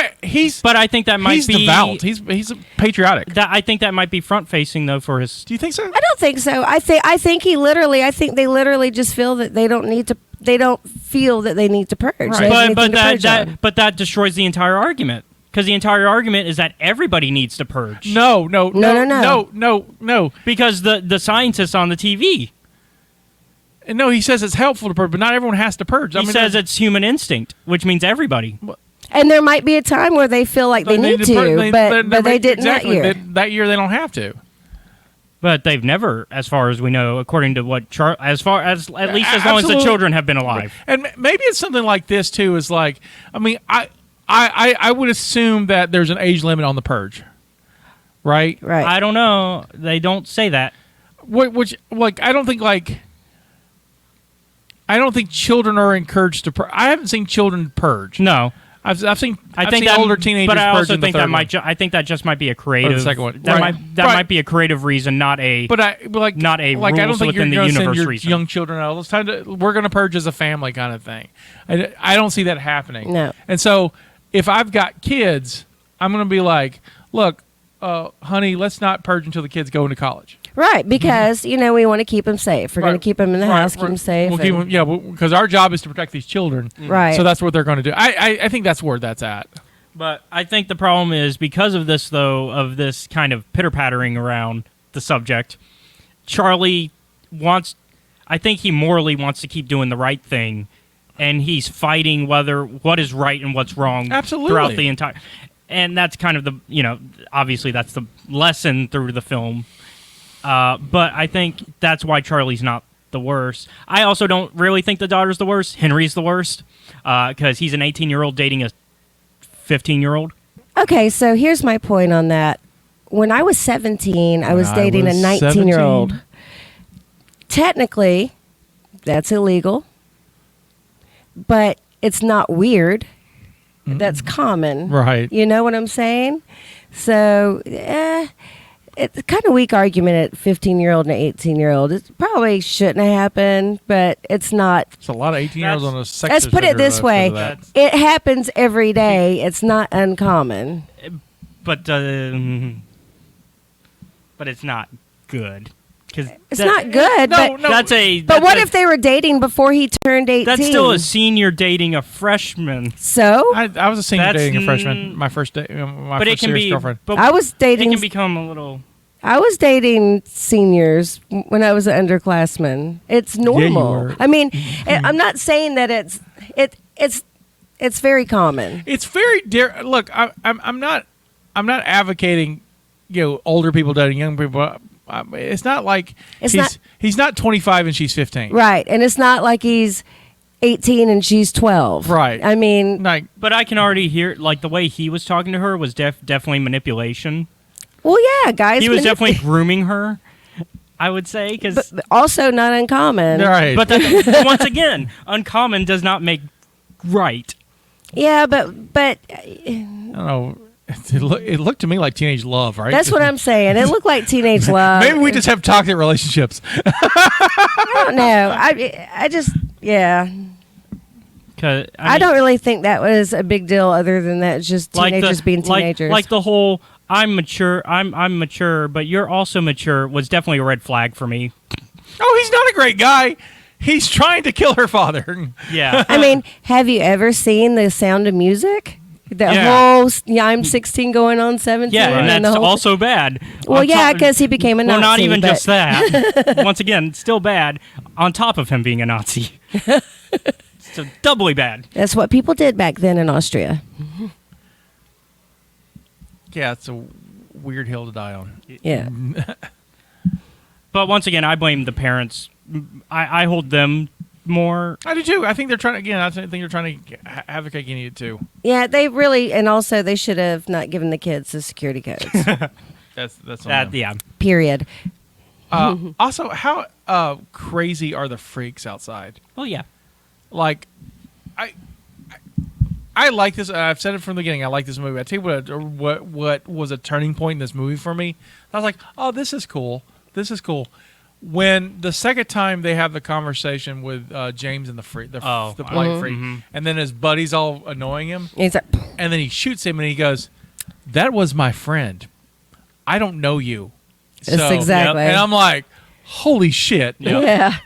But I think that might he's be devout. He's patriotic. I think that might be front facing though for his. Do you think so? I don't think so. I think they literally just feel that they don't need to. They don't feel that they need to purge. Right. They have But anything to purge on. that destroys the entire argument because the entire argument is that everybody needs to purge. No. No. Because the scientists on the TV. And no, he says it's helpful to purge, but not everyone has to purge. He says it's human instinct, which means everybody. And there might be a time where they feel like they need to, but they didn't exactly. that year. That year they don't have to. But they've never, as far as we know, according to what as long as the Absolutely. children have been alive. And maybe it's something like this too. Is like, I mean, I would assume that there's an age limit on the purge, right? Right. I don't know. They don't say that. Which I don't think children are encouraged to purge. I haven't seen children purge. No. I've seen that, older teenagers but I purge also in the think third that one. I think that just might be a creative. Or the second one. That Right. might be a creative reason, not a. Not a rules I don't think within you're the going to send universe your reason. young children out. It's time to. We're going to purge as a family, kind of thing. I don't see that happening. No. And so, if I've got kids, I'm going to be like, look, honey, let's not purge until the kids go into college. Right, because we want to keep them safe. We're going to keep them in the house, keep them safe. We'll keep them, because our job is to protect these children. Right. So that's what they're going to do. I think that's where that's at. But I think the problem is because of this, though, of this kind of pitter pattering around the subject. Charlie I think he morally wants to keep doing the right thing, and he's fighting what is right and what's wrong Absolutely. throughout the entire. And that's kind of obviously that's the lesson through the film. But I think that's why Charlie's not the worst. I also don't really think the daughter's the worst. Henry's the worst because he's an 18-year-old dating a 15-year-old. Okay, so here's my point on that. When I was 17, I was dating a 19-year-old. Technically, that's illegal, but it's not weird. That's common. Right. You know what I'm saying? So, it's kind of weak argument at 15-year-old and 18-year-old. It probably shouldn't have happened, but it's not. It's a lot of 18-year-olds on a sex. Let's put it this way. It happens every day. It's not uncommon. But it's not good. It's not good. No, but no. What if they were dating before he turned 18? That's still a senior dating a freshman. So? I was a senior dating a freshman. My first date. My first serious girlfriend. But I was dating. It can become a little. I was dating seniors when I was an underclassman. It's normal. Yeah, you were. I mean, I'm not saying that it's very common. It's very dear. Look, I'm not advocating, older people dating young people. It's not like he's not 25 and she's 15. Right, and it's not like he's 18 and she's 12. Right. I mean, but I can already hear the way he was talking to her was definitely manipulation. Well, yeah, guys. He was definitely grooming her, I would say, but also not uncommon. Right. But once again, uncommon does not make right. Yeah, but I don't know. It looked to me like teenage love, right? That's what I'm saying. It looked like teenage love. Maybe we just have toxic relationships. I don't know. I just, yeah. I don't really think that was a big deal other than that. It's just teenagers being teenagers. Like the whole, I'm mature, but you're also mature was definitely a red flag for me. Oh, he's not a great guy. He's trying to kill her father. Yeah. I mean, have you ever seen The Sound of Music? Whole I'm 16 going on 17. Yeah, and that's also bad. Well, yeah, because he became a Nazi. Well, not even just that. Once again, still bad on top of him being a Nazi. So doubly bad. That's what people did back then in Austria. Yeah, it's a weird hill to die on. Yeah. But once again, I blame the parents. I hold them more. I do too. I think they're trying. Again, I think they're trying to have their cake and eat it too. Yeah, they really, and also they should have not given the kids the security codes. that's on them. Yeah. Period. Also, how crazy are the freaks outside? Oh yeah. Like, I like this. I've said it from the beginning. I like this movie. I tell you what was a turning point in this movie for me. I was like, oh, this is cool. This is cool. When the second time they have the conversation with James and the freak, the blind freak, and then his buddies all annoying him, He's like, and then he shoots him and he goes, "That was my friend. I don't know you." That's exactly. And I'm like, "Holy shit!" Yeah.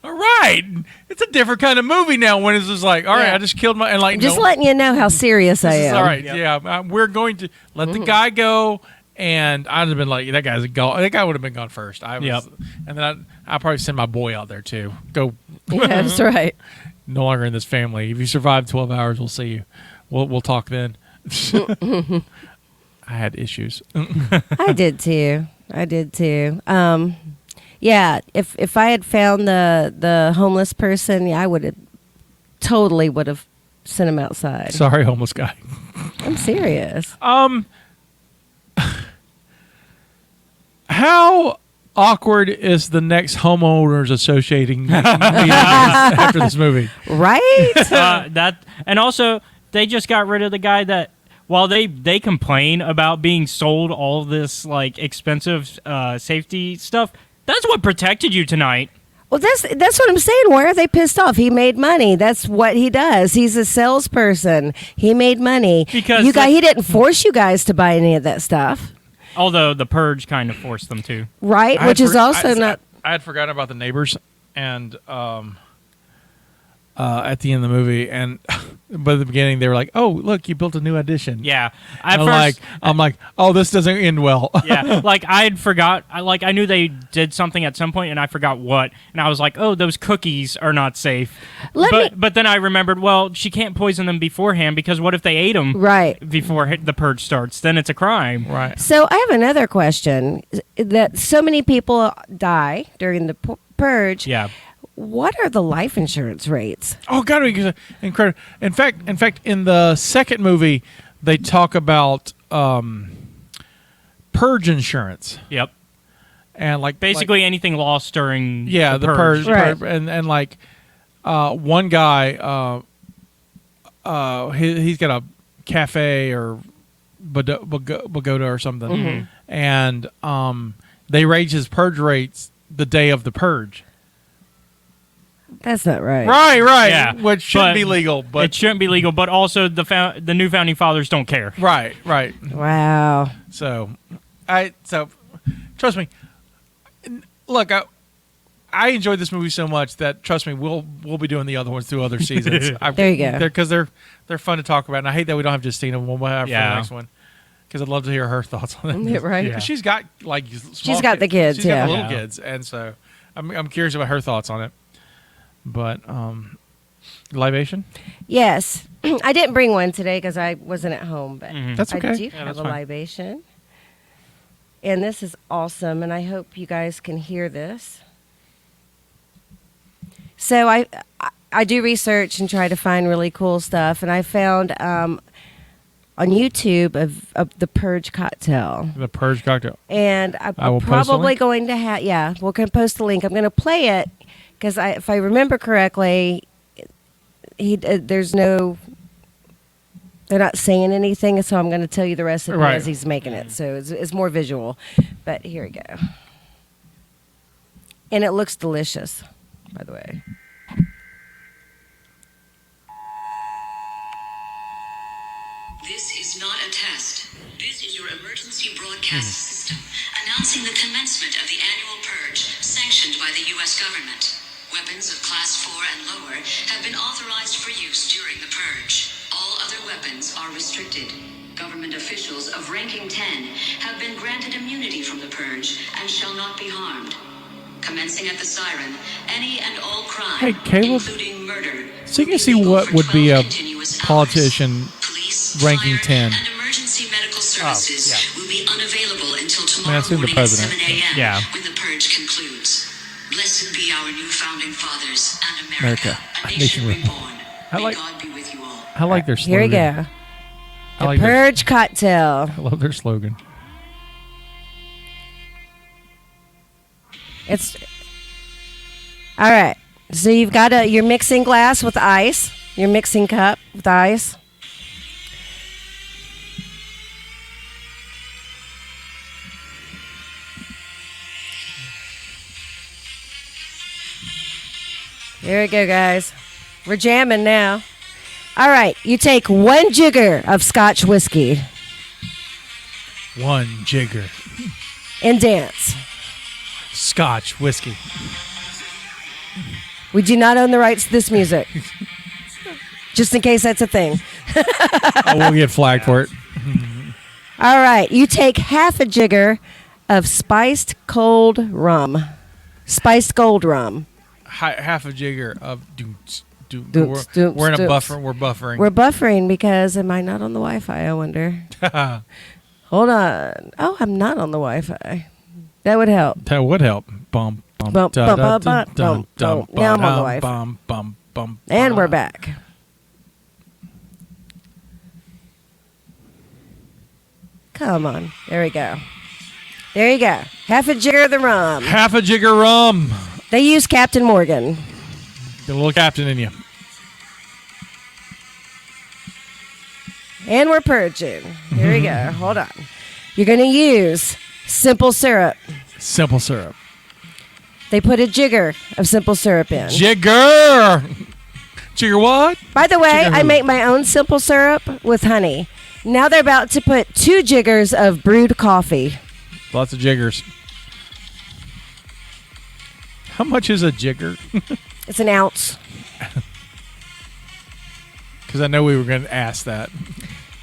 All right, it's a different kind of movie now. When it's just like, all right, I just killed my and like just letting you know how serious I am. All right, we're going to let the guy go. And I'd have been like, that guy's gone. That guy would have been gone first. And then I'll probably send my boy out there too. Go. Yeah, that's right. No longer in this family. If you survive 12 hours, we'll see you. We'll talk then. I had issues. I did too. Yeah, if I had found the homeless person, I would have sent him outside. Sorry, homeless guy. I'm serious. How awkward is the next homeowners associating meeting after this movie? Right? And also they just got rid of the guy that while they complain about being sold all this like expensive safety stuff, that's what protected you tonight. Well, that's what I'm saying. Why are they pissed off? He made money. That's what he does. He's a salesperson. He made money. Because he didn't force you guys to buy any of that stuff. Although the Purge kind of forced them to. Right, which is also not... I had forgotten about the neighbors, and at the end of the movie, and but at the beginning they were like, "Oh, look, you built a new addition." Yeah. And I'm like, "Oh, this doesn't end well." Yeah, like I'd forgot. I knew they did something at some point, and I forgot what. And I was like, "Oh, those cookies are not safe." But then I remembered, well, she can't poison them beforehand because what if they ate them before the purge starts? Then it's a crime. Right. So I have another question. That so many people die during the purge. Yeah. What are the life insurance rates? Oh God, incredible! In fact, in the second movie, they talk about purge insurance. Yep. And basically anything lost during the purge. Right. And one guy, he's got a cafe or Bogoda or something, and they raised his purge rates the day of the purge. That's not right. Right. Yeah, which shouldn't be legal, but it shouldn't be legal. But also, the new founding fathers don't care. Right. Wow. So trust me. Look, I enjoyed this movie so much that trust me, we'll be doing the other ones through other seasons. There you go. Because they're fun to talk about, and I hate that we don't have Justina. We'll have for the Yeah. next one because I'd love to hear her thoughts on it. Right. Because she's got She's got the kids, she's got the yeah. little kids, and so I'm curious about her thoughts on it. But libation. Yes. I didn't bring one today because I wasn't at home, but That's okay. I do Yeah, have that's a fine. libation. And this is awesome, and I hope you guys can hear this. So I do research and try to find really cool stuff, and I found on YouTube of the Purge cocktail. The Purge cocktail. And I I'm will post a probably link. going to have, we're going to post the link. I'm going to play it because if I remember correctly, there's no, they're not saying anything, so I'm going to tell you the recipe Right. as he's making it. So it's more visual. But here we go. And it looks delicious, by the way. This is not a test. This is your emergency broadcast system announcing the commencement of the annual purge sanctioned by the U.S. government. Weapons of Class 4 and lower have been authorized for use during the purge. All other weapons are restricted. Government officials of ranking 10 have been granted immunity from the purge and shall not be harmed. Commencing at the siren, any and all crime, Hey, Caleb, including murder, so you can will be see legal what for would be 12 a continuous politician hours. Police, ranking fire, 10. and emergency medical services will be unavailable until I tomorrow assume the morning at president. 7 a.m. Yeah. when the purge concludes. Blessed be our new founding fathers and America, a nation reborn. I like- May God be with you all. I like their slogan. Here we go. I The like their, Purge cocktail. I love their slogan. It's all right. So you've got your mixing glass with ice, your mixing cup with ice. Here we go, guys. We're jamming now. All right, you take 1 jigger of Scotch whiskey One jigger. and dance. Scotch whiskey. We do not own the rights to this music. Just in case that's a thing. Oh, we'll get flagged for it. All right, you take half a jigger of spiced cold rum. Spiced gold rum. Half a jigger of Dooms, we're in a dooms. buffer. We're buffering. We're buffering because am I not on the Wi-Fi, I wonder? Hold on. Oh, I'm not on the Wi-Fi. That would help. That would help. Bum bum Bum, da, bum, da, bum, dum, bum, dum, bum. dum, Now I'm on the bum, Wi-Fi. bum, bum, bum, And we're bum. back. Come on. There we go. There you go. Half a jigger of the rum. Half a jigger rum. They use Captain Morgan. Get a little captain in you. And we're purging. Here we go. Hold on. You're going to use simple syrup. Simple syrup. They put a jigger of simple syrup in. Jigger. Jigger what? By the way, Jigger I who? make my own simple syrup with honey. Now they're about to put 2 jiggers of brewed coffee. Lots of jiggers. How much is a jigger? It's an ounce. because I know we were going to ask that.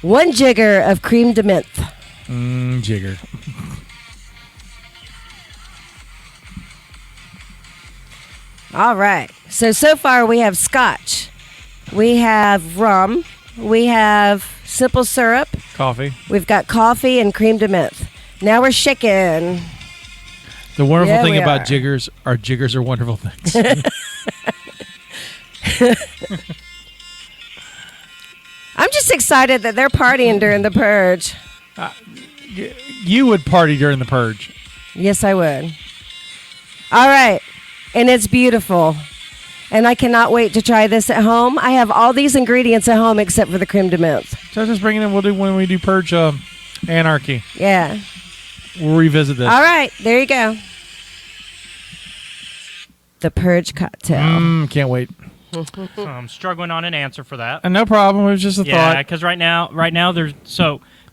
1 jigger of cream de menthe. Jigger. All right. So far we have scotch. We have rum. We have simple syrup. Coffee. We've got coffee and cream de menthe. Now we're shaking. The wonderful Yeah, thing we about are. jiggers are wonderful things. I'm just excited that they're partying during the purge. You would party during the purge. Yes, I would. All right. And it's beautiful. And I cannot wait to try this at home. I have all these ingredients at home except for the creme de menthe. So just bring it in. We'll do when we do Purge Anarchy. Yeah. We'll revisit this. All right. There you go. The Purge cocktail. Can't wait. So I'm struggling on an answer for that. And no problem. It was just a Yeah, thought. because right now there's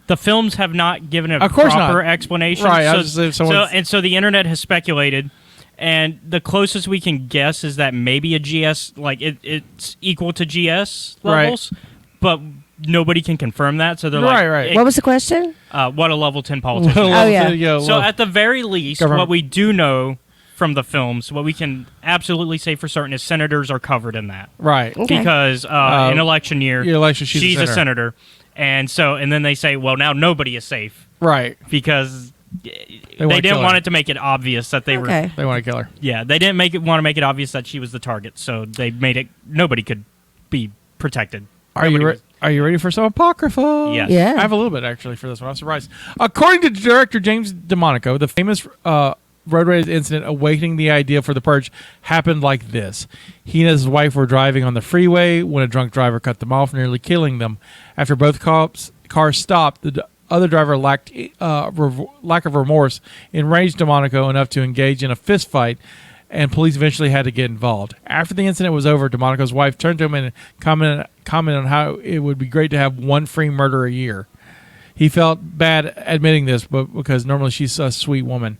the films have not given a Of course proper not. explanation. Right, I So, was just saying so the internet has speculated, and the closest we can guess is that maybe a GS it's equal to GS levels, but nobody can confirm that. So they're Right. What was the question? what a level 10 politician. Oh, yeah. So at the very least, Government. what we do know from the films, what we can absolutely say for certain is senators are covered in that. Right. Okay. Because in election year, Your election, she's a senator. And then they say, well, now nobody is safe Right. because They they wanna kill didn't her. want it to make it obvious that they were. Okay. They want to kill her. Yeah, they didn't want to make it obvious that she was the target, so they made it nobody could be protected. Are you Nobody Are you ready for some apocrypha? Yes. Yeah. I have a little bit actually for this one. I'm surprised. According to director James DeMonico, the famous road rage incident awakening the idea for the purge happened like this. He and his wife were driving on the freeway when a drunk driver cut them off, nearly killing them. After both cars stopped, the other driver lack of remorse enraged DeMonico enough to engage in a fist fight, and police eventually had to get involved. After the incident was over, DeMonico's wife turned to him and commented on how it would be great to have one free murder a year. He felt bad admitting this, but because normally she's a sweet woman.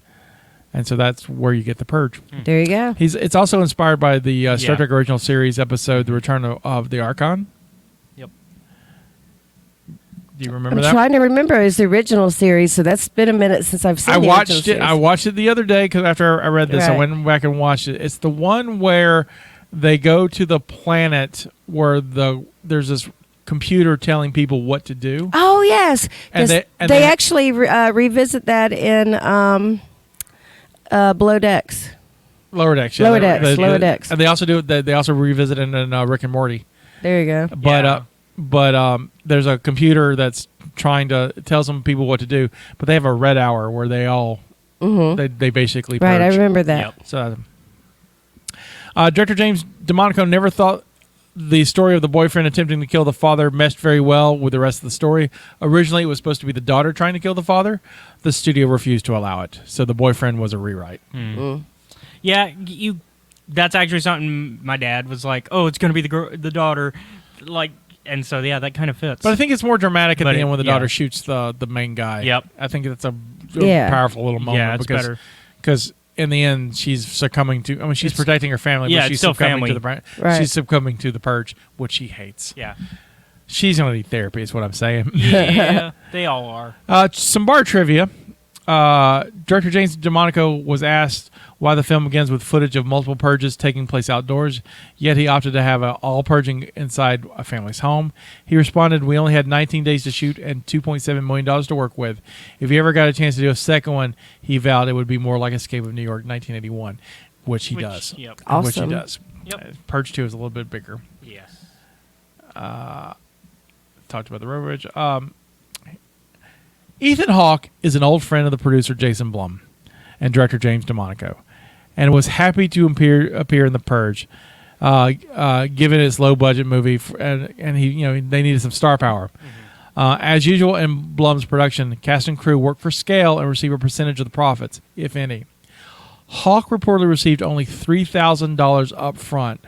And so that's where you get the purge. There you go. It's also inspired by the Star Yeah. Trek original series episode, The Return of the Archon. Yep. Do you remember I'm that? trying to remember. It's the original series, so that's been a minute since I've seen I the watched original it. series. I watched it the other day because after I read this, I Right. went back and watched it. It's the one where they go to the planet where there's this computer telling people what to do. Oh, yes. And 'Cause they they actually revisit that in Below Decks. Lower Decks. Lower Decks, Lower Decks. And they also do. They also revisit it in Rick and Morty. There you go. But there's a computer that's trying to tell some people what to do. But they have a red hour where they all they basically Right, I purge. remember that. Yep. So, director James DeMonico never thought the story of the boyfriend attempting to kill the father meshed very well with the rest of the story. Originally, it was supposed to be the daughter trying to kill the father. The studio refused to allow it, so the boyfriend was a rewrite. Yeah, that's actually something my dad was like, "Oh, it's going to be the daughter." Like, and so yeah, that kind of fits. But I think it's more dramatic at But the end when the daughter yeah. shoots the main guy. Yep. I think that's a Yeah. powerful little moment. Yeah, it's better. Because in the end, she's succumbing to. I mean, she's It's- protecting her family, yeah, but it's she's still succumbing family. to the Right. she's succumbing to the purge, which she hates. yeah, She's gonna need therapy, is what I'm saying. yeah, they all are. Some bar trivia. Director James DeMonico was asked why the film begins with footage of multiple purges taking place outdoors, yet he opted to have all purging inside a family's home. He responded, "We only had 19 days to shoot and $2.7 million to work with. If he ever got a chance to do a second one, he vowed it would be more like Escape of New York 1981, which he does. Yep. Which he Awesome. does. Yep. Purge 2 is a little bit bigger. Yes. Talked about the road rage. Ethan Hawke is an old friend of the producer Jason Blum and director James DeMonico, and was happy to appear in The Purge, given its low budget movie, and he they needed some star power. As usual in Blum's production, cast and crew work for scale and receive a percentage of the profits, if any. Hawke reportedly received only $3,000 up front,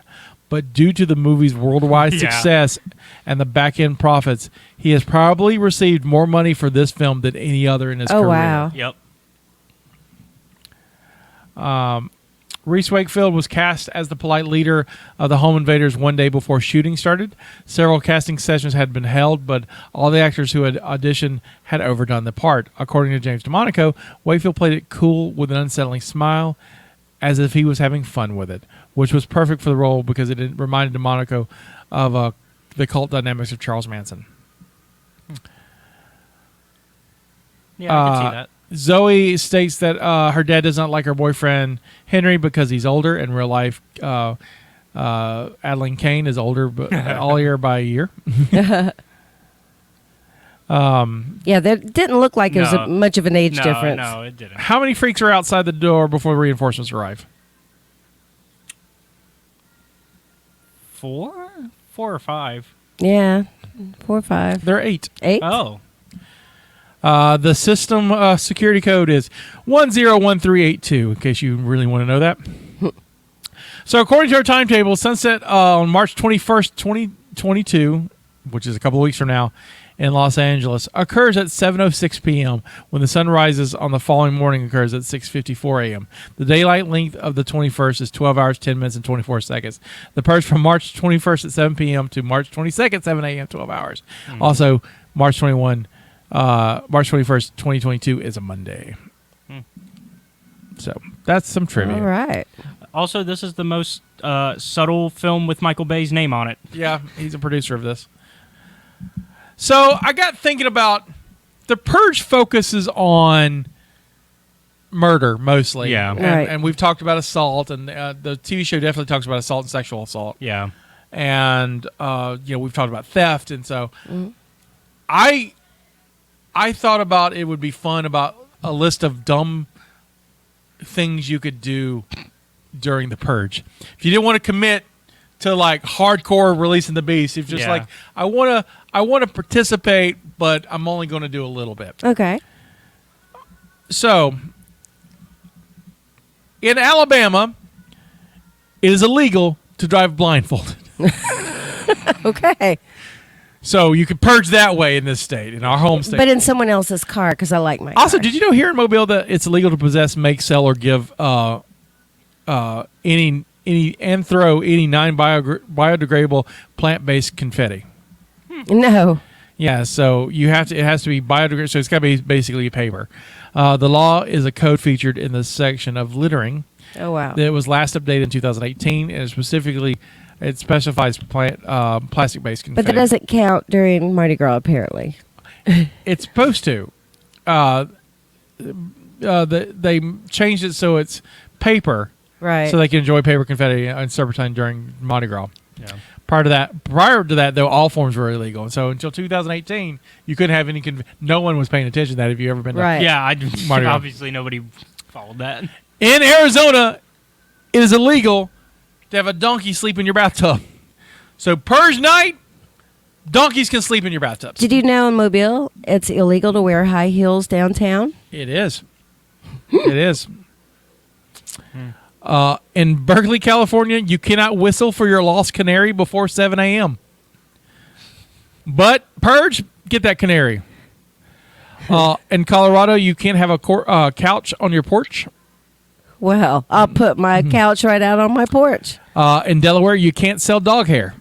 but due to the movie's worldwide Yeah. success and the back-end profits, he has probably received more money for this film than any other in his Oh, career. wow. Yep. Reese Wakefield was cast as the polite leader of the home invaders one day before shooting started. Several casting sessions had been held, but all the actors who had auditioned had overdone the part. According to James DeMonaco, Wakefield played it cool with an unsettling smile, as if he was having fun with it, which was perfect for the role because it reminded DeMonaco of the cult dynamics of Charles Manson. Yeah, I can see that. Zoe states that her dad does not like her boyfriend Henry because he's older. In real life, Adeline Kane is older all year by a year. Yeah, that didn't look like it was much of an age difference. No, it didn't. How many freaks are outside the door before reinforcements arrive? 4 or 5. Yeah, 4 or 5. There are 8. 8? Oh. The system security code is 101382, in case you really want to know that. So according to our timetable, sunset on March 21st, 2022, which is a couple of weeks from now, in Los Angeles, occurs at 7:06 p.m. when the sun rises on the following morning occurs at 6:54 a.m. The daylight length of the 21st is 12 hours, 10 minutes, and 24 seconds. The purge from March 21st at 7 p.m. to March 22nd, 7 a.m., 12 hours. Also, March 21st, 2022 is a Monday. So that's some trivia. All right. Also, this is the most subtle film with Michael Bay's name on it. Yeah, he's a producer of this. So I got thinking about the Purge focuses on murder mostly. Yeah. Right. And we've talked about assault, and the TV show definitely talks about assault and sexual assault. Yeah. And we've talked about theft, and so I thought about it would be fun about a list of dumb things you could do during the Purge. If you didn't want to commit to like hardcore releasing the beast, if just like I want to participate, but I'm only going to do a little bit. Okay. So in Alabama, it is illegal to drive blindfolded. Okay. So you could purge that way in this state, in our home state. But in someone else's car, because I like my Also, car. did you know here in Mobile that it's illegal to possess, make, sell, or give any non-biodegradable plant-based confetti? No. Yeah, so it has to be biodegradable. So it's got to be basically paper. The law is a code featured in the section of littering. Oh, wow. It was last updated in 2018, and it specifies plastic-based confetti. But that doesn't count during Mardi Gras, apparently. It's supposed to. They changed it so it's paper, Right. so they can enjoy paper confetti and serpentine during Mardi Gras. Yeah. Prior to that, though, all forms were illegal, and so until 2018, you couldn't have any. No one was paying attention to that. Have you ever been? Right. Yeah, Mardi Gras. obviously nobody followed that. In Arizona, it is illegal to have a donkey sleep in your bathtub. So Purge night, donkeys can sleep in your bathtubs. Did you know in Mobile it's illegal to wear high heels downtown? It is. It is. In Berkeley, California, you cannot whistle for your lost canary before 7 a.m. But Purge, get that canary. In Colorado, you can't have a couch on your porch. Well, I'll put my couch right out on my porch. In Delaware, you can't sell dog hair.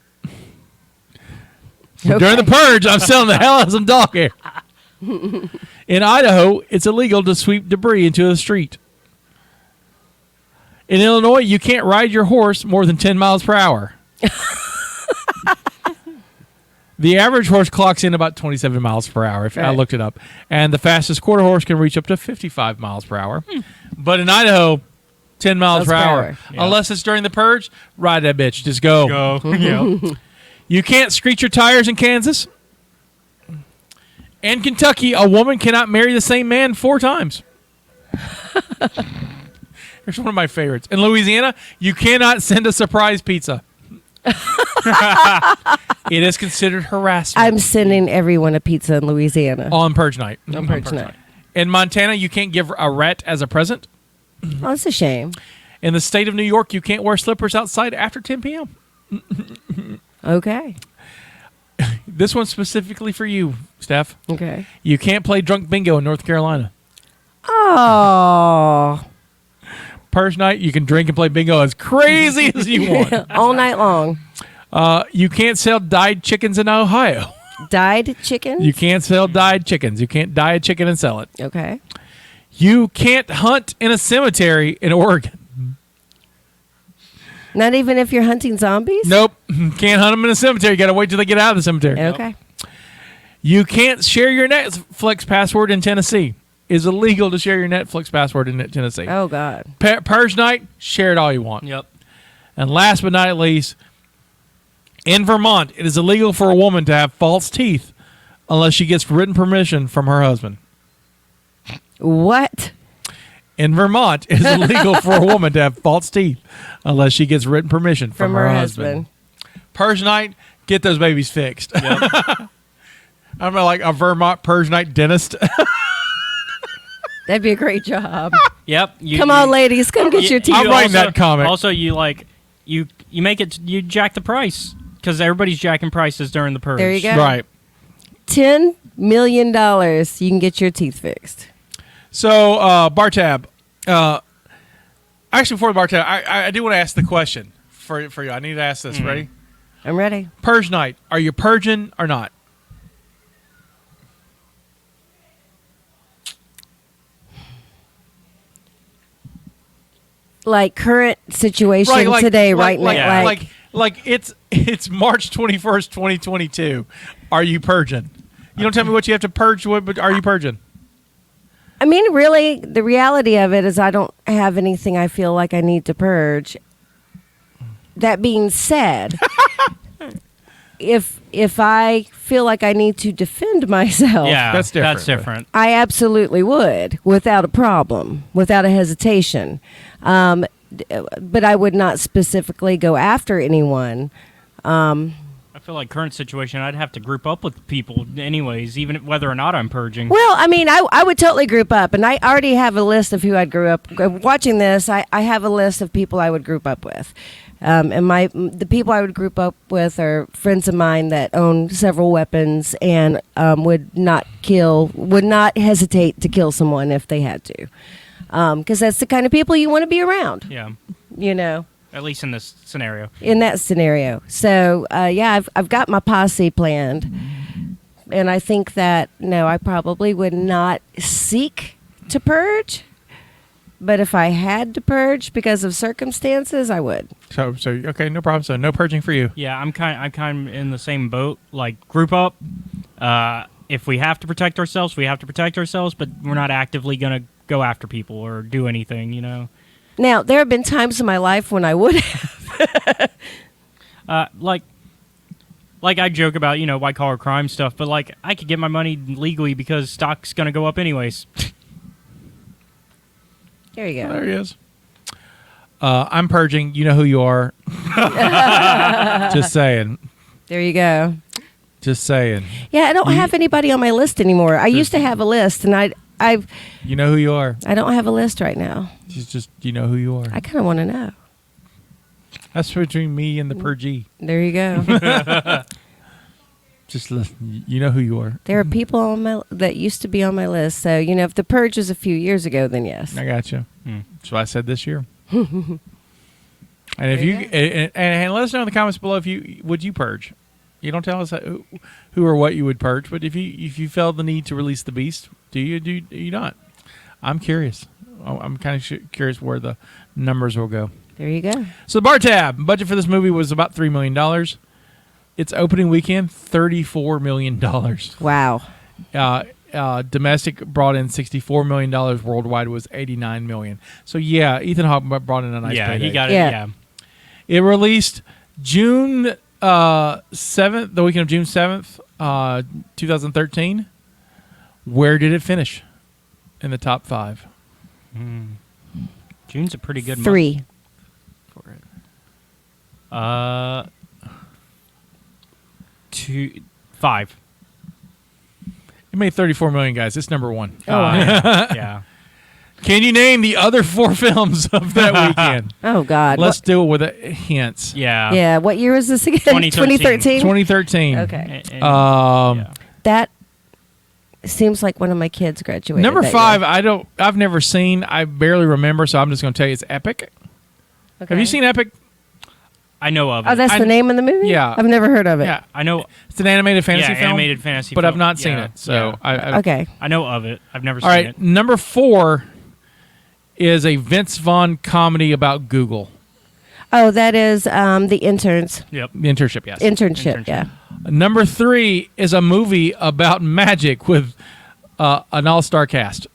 Okay. During the Purge, I'm selling the hell out of some dog hair. In Idaho, it's illegal to sweep debris into the street. In Illinois, you can't ride your horse more than 10 miles per hour. The average horse clocks in about 27 miles per hour, if I looked it up. And the fastest quarter horse can reach up to 55 miles per hour. But in Idaho, 10 miles per hour. Yeah. Unless it's during the Purge, ride that bitch. Just go. Yeah. You can't screech your tires in Kansas. In Kentucky, a woman cannot marry the same man 4 times. Here's one of my favorites. In Louisiana, you cannot send a surprise pizza. It is considered harassment. I'm sending everyone a pizza in Louisiana. On Purge night. On Purge night. In Montana, you can't give a rat as a present. Oh, that's a shame. In the state of New York, you can't wear slippers outside after 10 p.m. Okay. This one's specifically for you, Steph. Okay. You can't play drunk bingo in North Carolina. Oh. Purge night, you can drink and play bingo as crazy as you want. All night long. You can't sell dyed chickens in Ohio. Dyed chicken? You can't sell dyed chickens. You can't dye a chicken and sell it. Okay. You can't hunt in a cemetery in Oregon. Not even if you're hunting zombies? Nope. Can't hunt them in a cemetery. You got to wait till they get out of the cemetery. Okay. You can't share your Netflix password in Tennessee. It's illegal to share your Netflix password in Tennessee. Oh, God. Purge night, share it all you want. Yep. And last but not least, in Vermont, it is illegal for a woman to have false teeth unless she gets written permission from her husband. What? In Vermont, it is illegal for a woman to have false teeth unless she gets written permission from her husband. Purge night, get those babies fixed. Yep. I'm like a Vermont Purge night dentist. That'd be a great job. Yep. Come on, ladies. Come get your teeth. I'm writing that comic. Also, you make it. You jack the price because everybody's jacking prices during the purge. There you go. Right. $10 million. You can get your teeth fixed. So, bar tab. Actually, before the bar tab, I do want to ask the question for you. I need to ask this. Ready? I'm ready. Purge night. Are you purging or not? Like current situation today, right now. Like it's March 21st, 2022. Are you purging? You don't tell me what you have to purge, but are you purging? I mean, really, the reality of it is I don't have anything I feel like I need to purge. That being said, if I feel like I need to defend myself, Yeah, That's different. That's different. I absolutely would, without a problem, without a hesitation. But I would not specifically go after anyone. I feel like current situation, I'd have to group up with people anyways, even whether or not I'm purging. Well, I mean, I would totally group up, and I already have a list of who I'd grew up. Watching this, I have a list of people I would group up with. And the people I would group up with are friends of mine that own several weapons and would not hesitate to kill someone if they had to. Because that's the kind of people you want to be around, Yeah, you know, at least in this scenario. in that scenario. So, yeah, I've got my posse planned. And I think that, no, I probably would not seek to purge. But if I had to purge because of circumstances, I would. So okay, no problem. So no purging for you. Yeah, I'm kind of in the same boat. Like, group up. If we have to protect ourselves, we have to protect ourselves. But we're not actively gonna go after people or do anything. You know. Now, there have been times in my life when I would have. Like I joke about, white collar crime stuff, but like I could get my money legally because stock's gonna go up anyways. There you go. There he is. I'm purging. You know who you are. Just saying. There you go. Just saying. Yeah, I don't have anybody on my list anymore. I used to have a list, and I've You know who you are. I don't have a list right now. Just you know who you are. I kind of want to know. That's between me and the purgee. There you go. Just listen. You know who you are. There are people on that used to be on my list. So, if the purge was a few years ago, then yes. I got you. That's what I said this year. And if you and let us know in the comments below if you purge. You don't tell us who or what you would purge, but if you felt the need to release the beast, do you not? I'm curious. I'm kind of curious where the numbers will go. There you go. So the bar tab budget for this movie was about $3 million. Its opening weekend, $34 million. Wow. Domestic brought in $64 million. Worldwide was $89 million. So yeah, Ethan Hawke brought in a nice payday. He got it. Yeah. Yeah. It released June 7th, the weekend of June 7th, 2013. Where did it finish in the top 5? June's a pretty good month. 3. For it. 5. It made $34 million, guys. It's number 1. Yeah. Can you name the other 4 films of that weekend? Oh, God. Let's do it with hints. Yeah. Yeah. What year was this again? 2013. 2013. Okay. And- Um, yeah. That It seems like one of my kids graduated. Number that 5, year. I've never seen. I barely remember, so I'm just going to tell you it's Epic. Okay. Have you seen Epic? I know of it. Oh, that's the name of the movie? Yeah. I've never heard of it. Yeah. I know. It's an animated fantasy film. Animated fantasy but film. I've not seen Yeah, it. So yeah. Okay. I know of it. I've never All seen right. it. Number 4 is a Vince Vaughn comedy about Google. Oh, that is The Interns. Yep. The Internship, yes. Internship, yeah. Number 3 is a movie about magic with an all-star cast.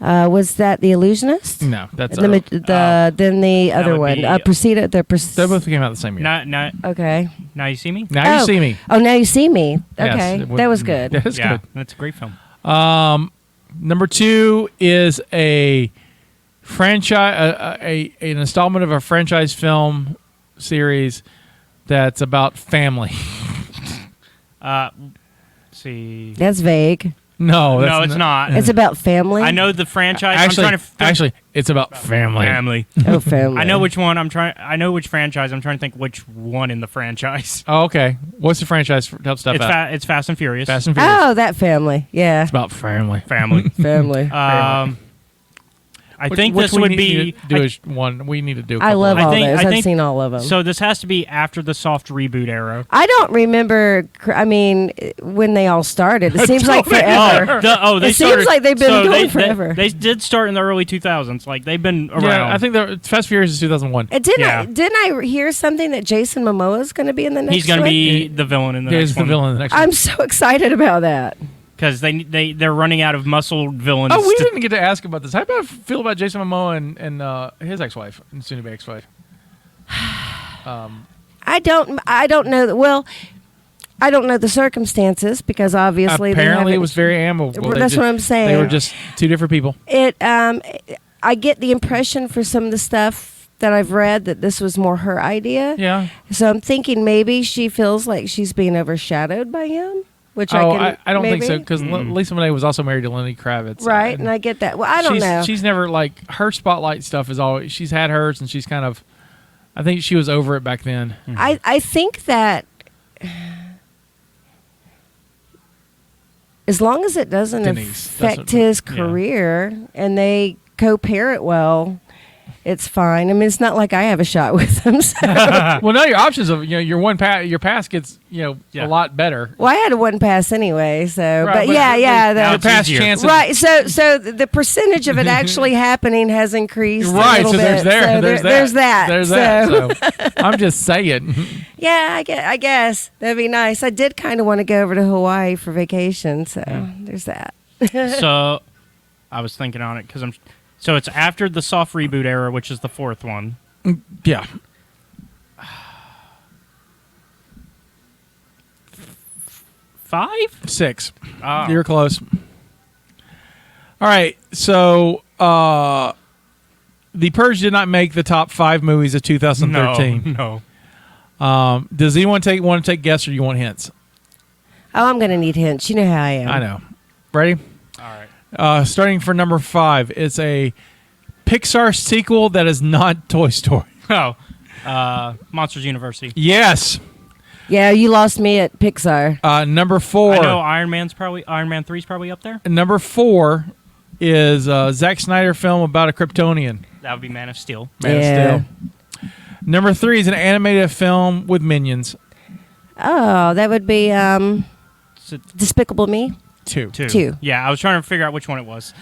Was that The Illusionist? No, that's Then the other would one. be- they both came out the same year. Okay. Now you see me? Now you see me. Oh, Now You See Me. Yes, Okay. it would- That was good. Yeah, it's Yeah, good. that's a great film. Number 2 is a franchise, an installment of a franchise film series that's about family. See. That's vague. No, No, it's not. It's about family. I know the franchise. Actually, I'm trying to actually, it's about family. family. Oh, family. I know which one. I know which franchise. I'm trying to think which one in the franchise. Oh, okay. What's the franchise to help stuff out? It's Fast and Furious. Fast and Furious. Oh, that family. Yeah. It's about family. Family. Family. I think this would be. We need to do. I love all those. I I've think- seen all of them. So this has to be after the soft reboot era. I don't remember. I mean, when they all started, it seems like forever. They It seems started- like they've been so going forever. They did start in the early 2000s. Like they've been around. Yeah, I think the Fast and Furious is 2001. Didn't I hear something that Jason Momoa is going to be in the next? he's going to one? be the villain in the Yeah, next he's the one. villain in the next one. I'm so excited about that. Because they're running out of muscle villains. Oh, we to- didn't get to ask about this. How about feel about Jason Momoa and his ex-wife and soon-to-be ex-wife? I don't know. Well, I don't know the circumstances because obviously Apparently, they it was very amicable. Well, They that's what I'm saying. They were just two different people. I get the impression for some of the stuff that I've read that this was more her idea. Yeah. So I'm thinking maybe she feels like she's being overshadowed by him, which I don't think so maybe? because Lisa Bonet was also married to Lenny Kravitz. Right, and I get that. Well, I don't know. She's never like her spotlight stuff is always she's had hers and she's kind of. I think she was over it back then. I think that as long as it doesn't Denise, affect that's what- his yeah. career and they co-parent well, it's fine. I mean, it's not like I have a shot with him. So. Well, no, your options of your pass gets a lot better. Well, I had a one pass anyway, so Right, but yeah. Your it's pass easier. chances. Right, so the percentage of it actually happening has increased. Right, a little so there's bit. So there's that. There's So- that. So I'm just saying. Yeah, I guess that'd be nice. I did kind of want to go over to Hawaii for vacation, so there's that. So I was thinking on it because So it's after the soft reboot era, which is the fourth one. Yeah. Five? 6. Oh. You're close. All right. So The Purge did not make the top 5 movies of 2013. No. Does anyone want to take guess or you want hints? Oh, I'm gonna need hints. You know how I am. I know. Ready? All right. Starting for number 5, it's a Pixar sequel that is not Toy Story. Oh, Monsters University. Yes. Yeah, you lost me at Pixar. Number 4. I know Iron Man 3's probably up there. Number 4 is a Zack Snyder film about a Kryptonian. That would be Man of Steel. Man of Steel. Number 3 is an animated film with minions. Oh, that would be Despicable Me. 2. Two. Yeah, I was trying to figure out which one it was.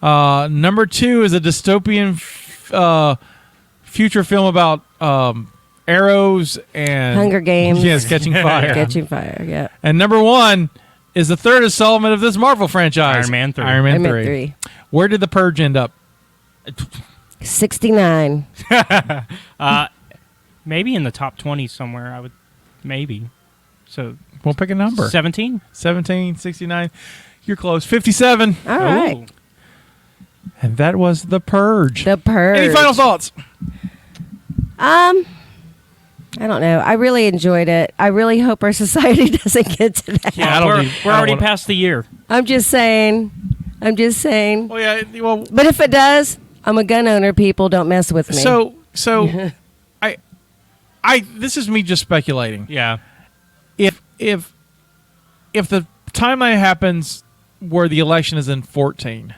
Number 2 is a dystopian future film about arrows and Hunger Games. Yes, catching fire. Catching Fire. Yeah. And number 1 is the third installment of this Marvel franchise. Iron Man 3. Iron Man I 3. meant 3. Where did the Purge end up? 69. Maybe in the top 20 somewhere. Maybe. So We'll pick a number. 17. 17, 69. You're close. 57. All right. And that was the Purge. The Purge. Any final thoughts? I don't know. I really enjoyed it. I really hope our society doesn't get to that. Yeah, I don't we're need- I we're don't already wanna- past the year. I'm just saying. Oh yeah. Well, But if it does, I'm a gun owner. People don't mess with me. so I this is me just speculating. Yeah. If the timeline happens where the election is in 14.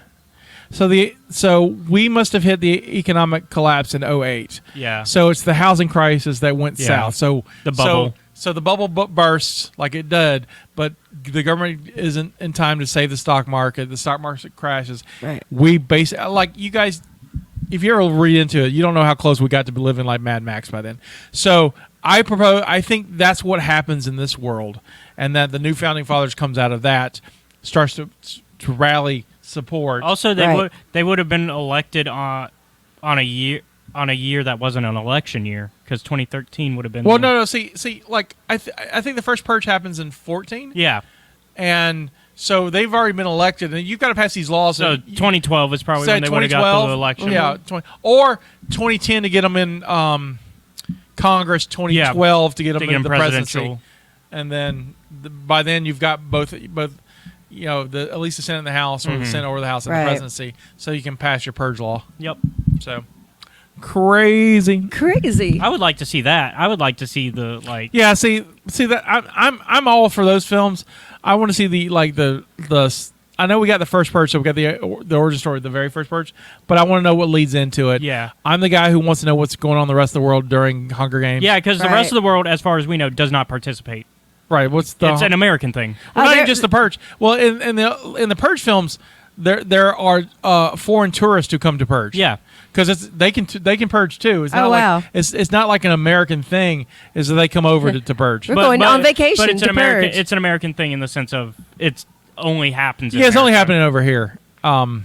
So we must have hit the economic collapse in 08. Yeah. So it's the housing crisis that went Yeah. south. So The bubble. So the bubble bursts like it did, but the government isn't in time to save the stock market. The stock market crashes. Right. We like you guys. If you ever read into it, you don't know how close we got to be living like Mad Max by then. So I think that's what happens in this world, and that the new founding fathers comes out of that, starts to rally support. Also, they Right. would have been elected on a year that wasn't an election year, because 2013 would have been. Well, no. See, like I think the first purge happens in 14. Yeah. And so they've already been elected, and you've got to pass these laws. So 2012 is probably say when they would have got the election. Yeah, or 2010 to get them in Congress. 2012 to get them in the presidency, and then by then you've got both. You know, at least the Senate and the House, or the Senate or the House and Right. the presidency, so you can pass your purge law. Yep. So crazy. I would like to see that. I would like to see the like. Yeah, see that I'm all for those films. I want to see the I know we got the first purge, so we got the origin story, the very first purge, but I want to know what leads into it. Yeah. I'm the guy who wants to know what's going on in the rest of the world during Hunger Games. Yeah, because the Right. rest of the world, as far as we know, does not participate. Right. What's the? It's an American thing. Well, not there- even just the purge. Well, in the purge films, there are foreign tourists who come to purge. Yeah. Because they can purge too. It's not Oh, wow. like it's not like an American thing. Is that they come over to purge? We're going on vacation But it's to an American. purge. It's an American thing in the sense of it's only happens. In Yeah, it's only America. happening over here. In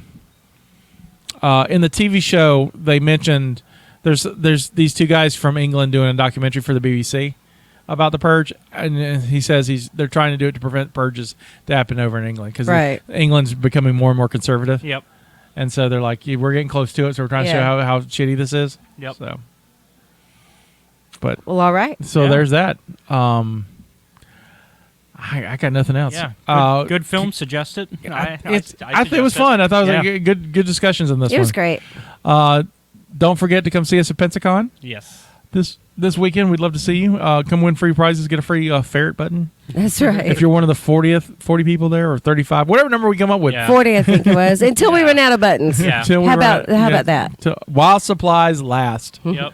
the TV show, they mentioned there's these two guys from England doing a documentary for the BBC about the purge, and he says they're trying to do it to prevent purges to happen over in England because Right. England's becoming more and more conservative. Yep. And so they're like, "Yeah, we're getting close to it, so we're trying to show Yeah. how shitty this is." Yep. So, but Well, all right. so Yeah. there's that. I got nothing else. Yeah. Good film. Suggest it. I think it was fun. I thought it was like good discussions in this It one. was great. Don't forget to come see us at Pensacon Yes. this weekend. We'd love to see you. Come win free prizes. Get a free ferret button. That's right. If you're one of the 40 people there, or 35, whatever number we come up with. Yeah. 40, I think it was, until we run out of buttons. Yeah. Till we How run about out- about that? While supplies last. Yep.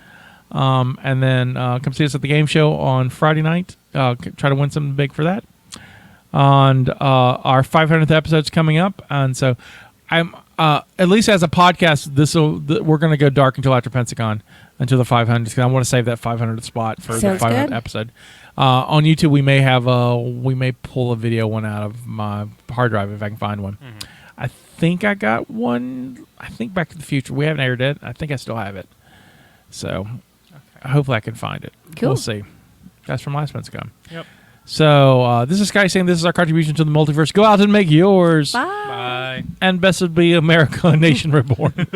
And then come see us at the game show on Friday night. Try to win something big for that. And our 500th episode's coming up, and so I'm at least as a podcast, we're going to go dark until after Pensacon, until the 500th, because I want to save that 500th spot for Sounds the 500th good. episode. On YouTube, we may pull a video one out of my hard drive if I can find one. I think I got one. I think Back to the Future. We haven't aired it. I think I still have it. So hopefully I can find it. Cool. We'll see. That's from last Pensacon. Yep. So this is Scotty saying this is our contribution to the multiverse. Go out and make yours. Bye. Bye. And best would be America, a nation reborn.